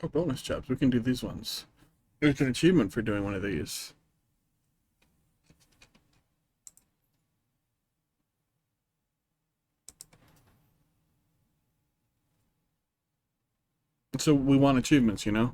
Oh, bonus jobs. We can do these ones. There's an achievement for doing one of these. So we want achievements, you know?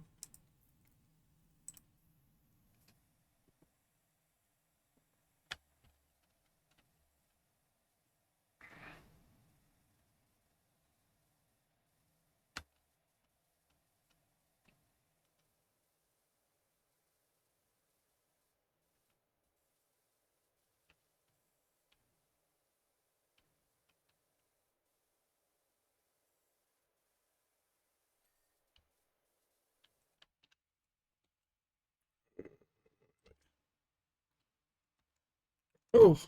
Oh,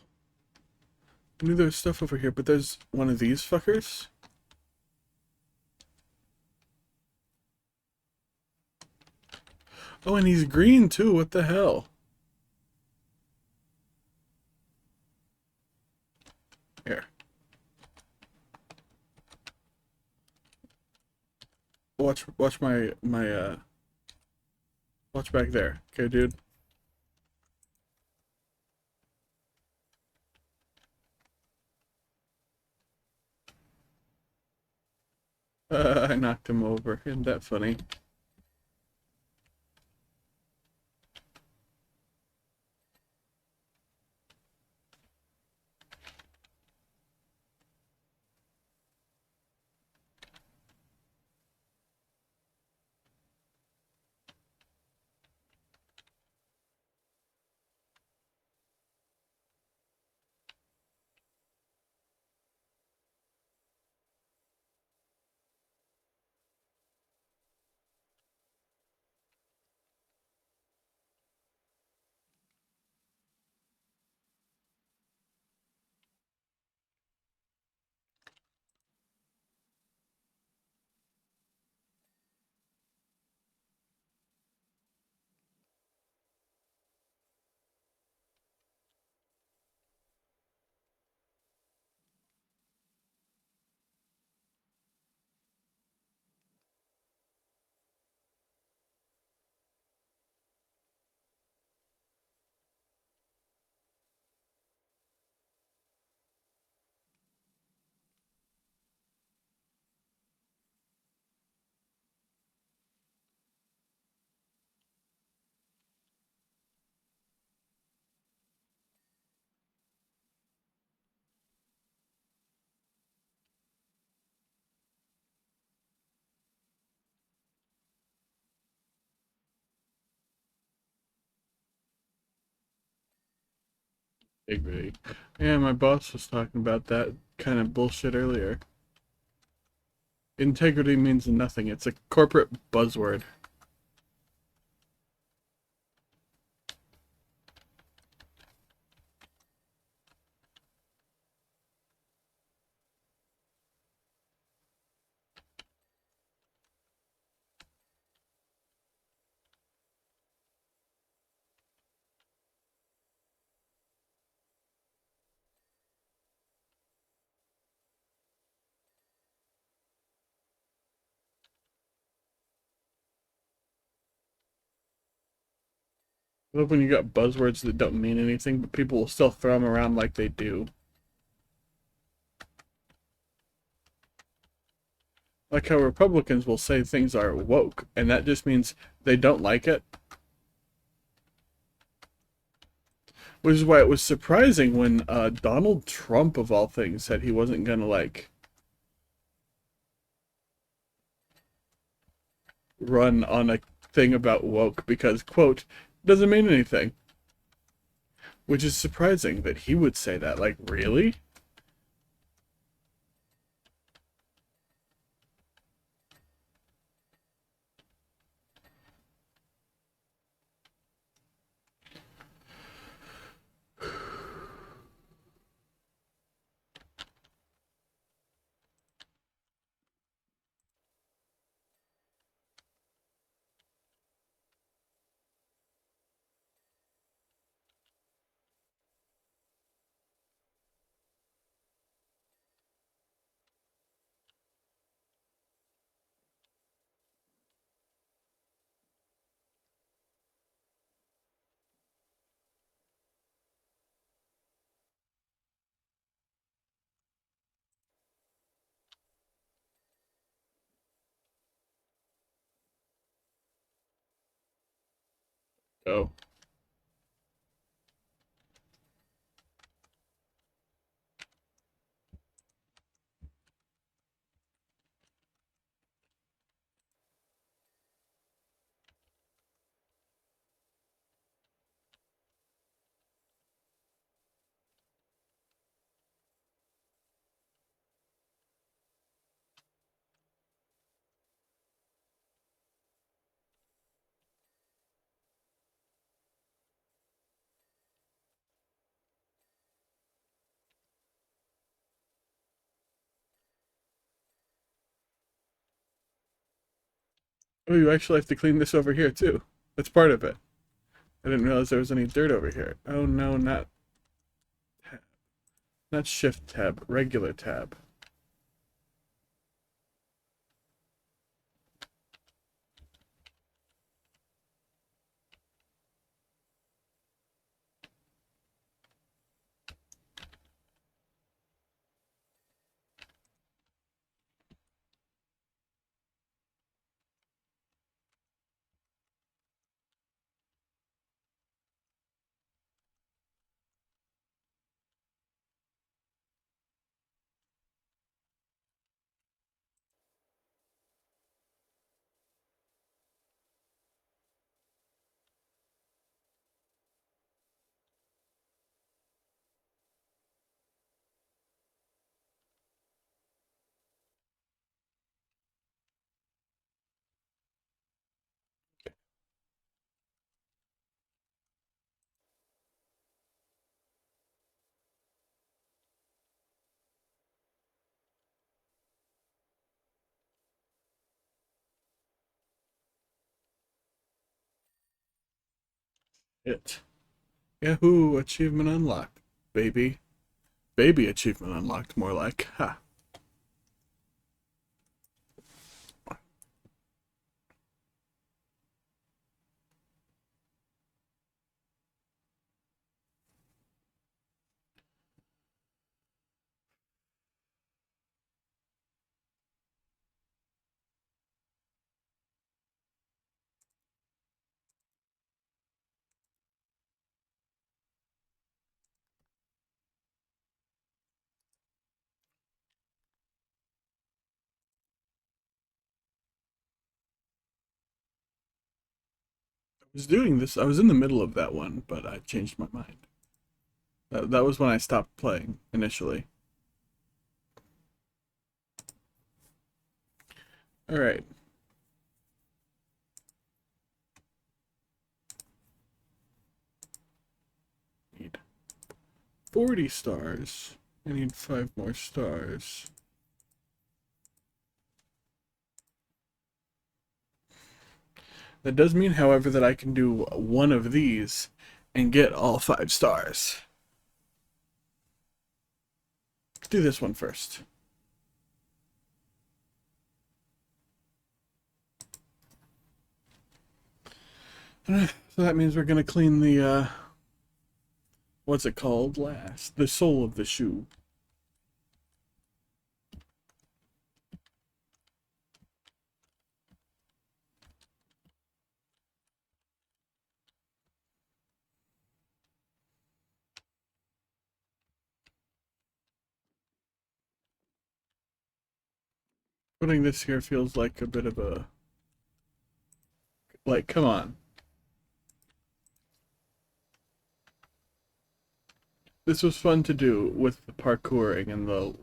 I knew there was stuff over here, but there's one of these fuckers. Oh, and he's green too. What the hell? Here. Watch my watch back there. Okay, dude. I knocked him over. Isn't that funny? Big. Yeah, my boss was talking about that kind of bullshit earlier. Integrity means nothing. It's a corporate buzzword. I love when you got buzzwords that don't mean anything, but people will still throw them around like they do. Like how Republicans will say things are woke, and that just means they don't like it. Which is why it was surprising when Donald Trump, of all things, said he wasn't gonna, like, run on a thing about woke because, quote, doesn't mean anything. Which is surprising that he would say that. Like, really? Oh. Oh, you actually have to clean this over here, too. That's part of it. I didn't realize there was any dirt over here. Oh, no, not shift tab, regular tab. It. Yahoo! Achievement unlocked, baby. Baby achievement unlocked, more like. Ha. I was doing this. I was in the middle of that one, but I changed my mind. That was when I stopped playing initially. Alright. Need 40 stars. I need 5 more stars. That does mean, however, that I can do one of these and get all 5 stars. Do this one first. So that means we're gonna clean the, what's it called last? The sole of the shoe. Putting this here feels like a bit of a... Like, come on. This was fun to do with the parkouring and the...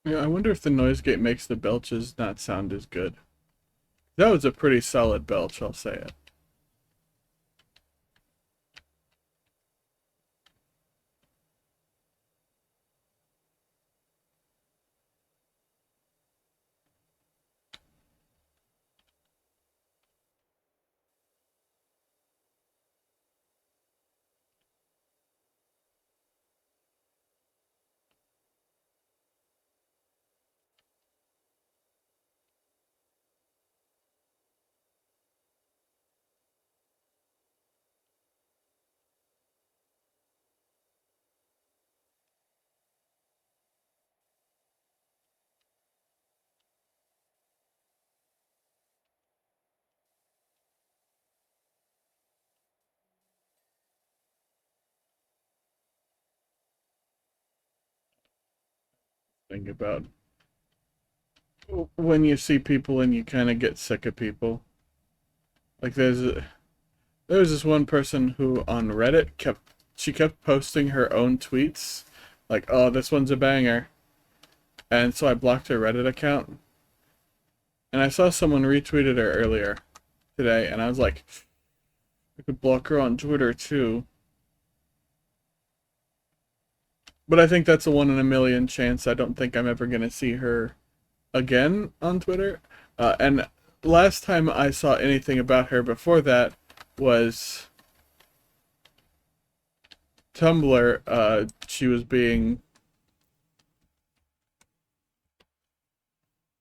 Yeah, I wonder if the noise gate makes the belches not sound as good. That was a pretty solid belch, I'll say it. Think about when you see people and you kind of get sick of people. Like there was this one person who on Reddit kept posting her own tweets, like, oh, this one's a banger. And so I blocked her Reddit account. And I saw someone retweeted her earlier today, and I was like, I could block her on Twitter too. But I think that's a 1 in a million chance. I don't think I'm ever gonna see her again on Twitter. And last time I saw anything about her before that was Tumblr. She was being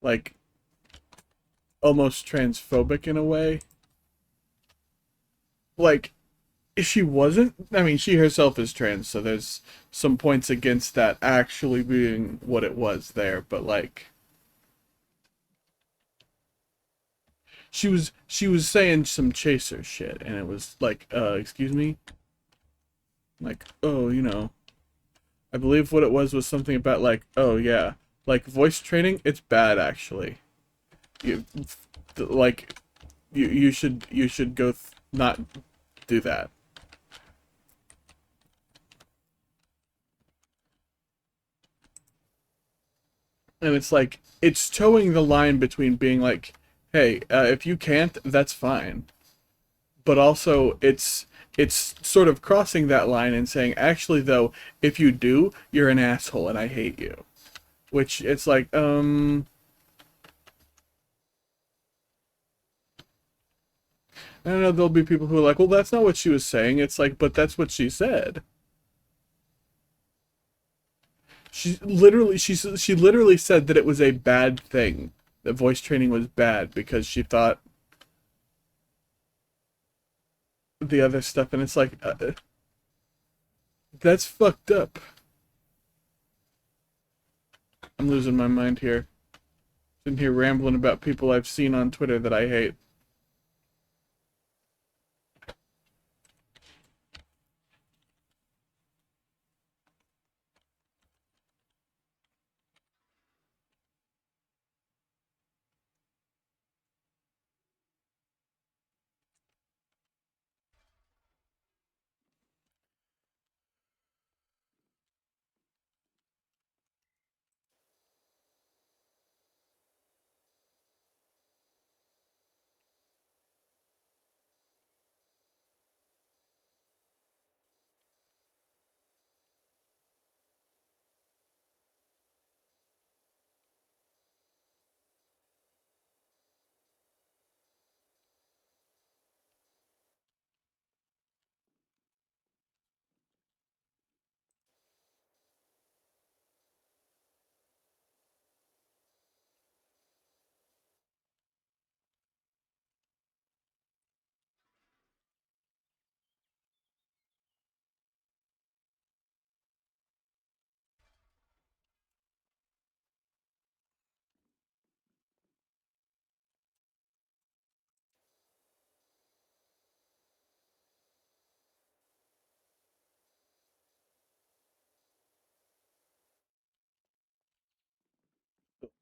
like almost transphobic in a way. Like, she wasn't. I mean, she herself is trans, so there's some points against that actually being what it was there. But like, she was saying some chaser shit, and it was like, excuse me, like, oh, I believe what it was something about like, oh yeah, like voice training. It's bad actually. You like, you should go not do that. And it's like, it's towing the line between being like, hey, if you can't, that's fine, but also it's sort of crossing that line and saying, actually though, if you do, you're an asshole and I hate you. Which it's like, I don't know, there'll be people who are like, well, that's not what she was saying. It's like, but that's what she said. She literally said that it was a bad thing. That voice training was bad because she thought the other stuff, and it's like, That's fucked up. I'm losing my mind here. Sitting here rambling about people I've seen on Twitter that I hate.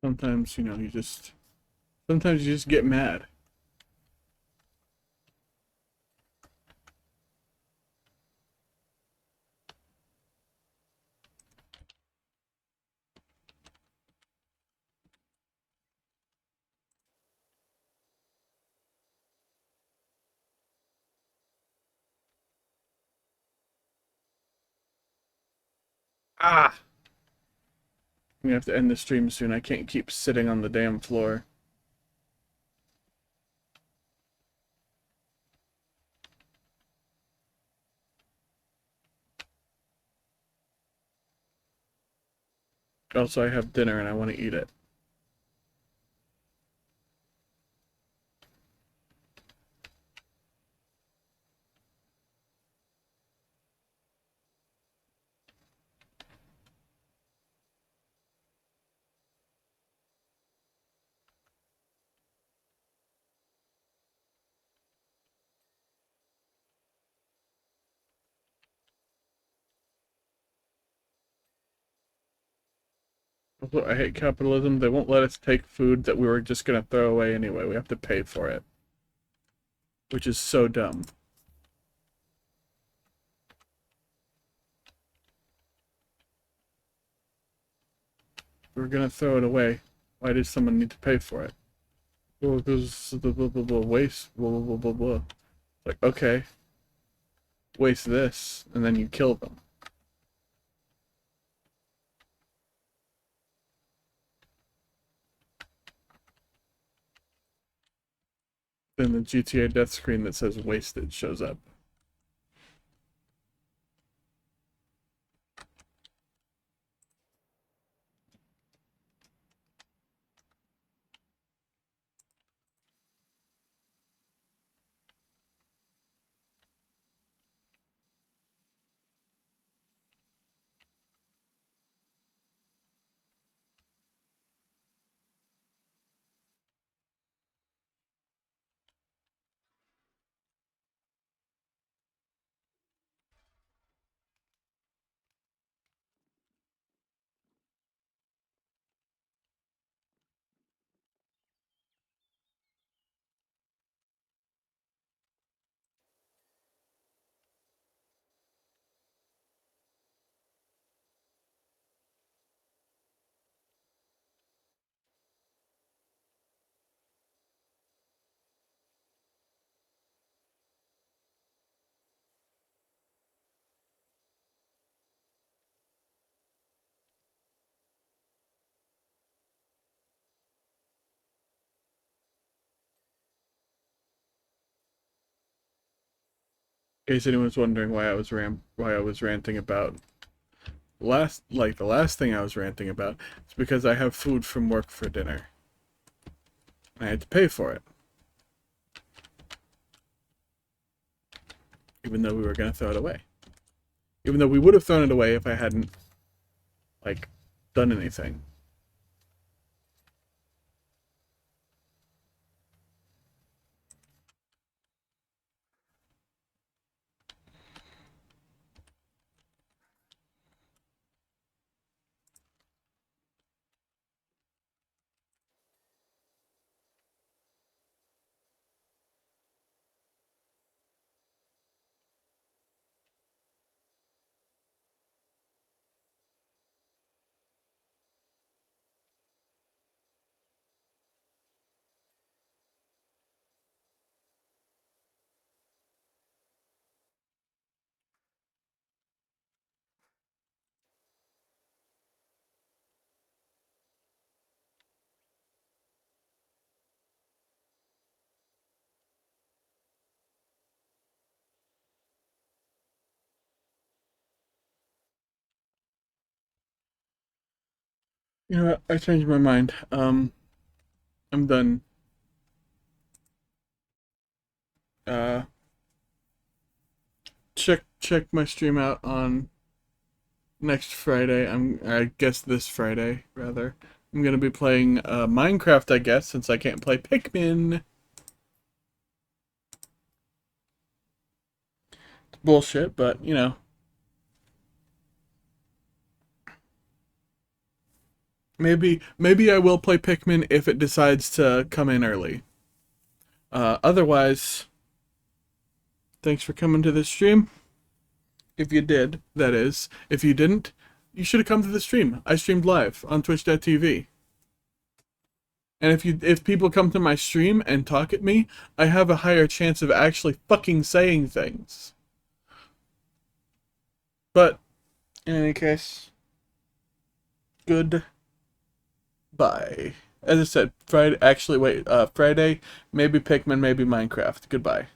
Sometimes, sometimes you just get mad. Ah! I'm gonna have to end the stream soon. I can't keep sitting on the damn floor. Also, I have dinner and I want to eat it. Also, I hate capitalism. They won't let us take food that we were just gonna throw away anyway. We have to pay for it. Which is so dumb. We're gonna throw it away. Why does someone need to pay for it? Well, because blah, blah, blah, blah, waste, blah, blah, blah, blah, blah. Like, okay, waste this, and then you kill them. Then the GTA death screen that says wasted shows up. In case anyone's wondering why I was ranting about the last thing I was ranting about is because I have food from work for dinner. I had to pay for it. Even though we were gonna throw it away. Even though we would have thrown it away if I hadn't, like, done anything. You know what? I changed my mind. I'm done. Uh, check my stream out on next Friday. I guess this Friday rather. I'm gonna be playing Minecraft, I guess, since I can't play Pikmin. It's bullshit, but you know. Maybe I will play Pikmin if it decides to come in early. Otherwise, thanks for coming to this stream. If you did, that is. If you didn't, you should have come to the stream. I streamed live on twitch.tv. And if people come to my stream and talk at me, I have a higher chance of actually fucking saying things. But in any case, goodbye. As I said, Friday. Actually, wait. Friday, maybe Pikmin, maybe Minecraft. Goodbye.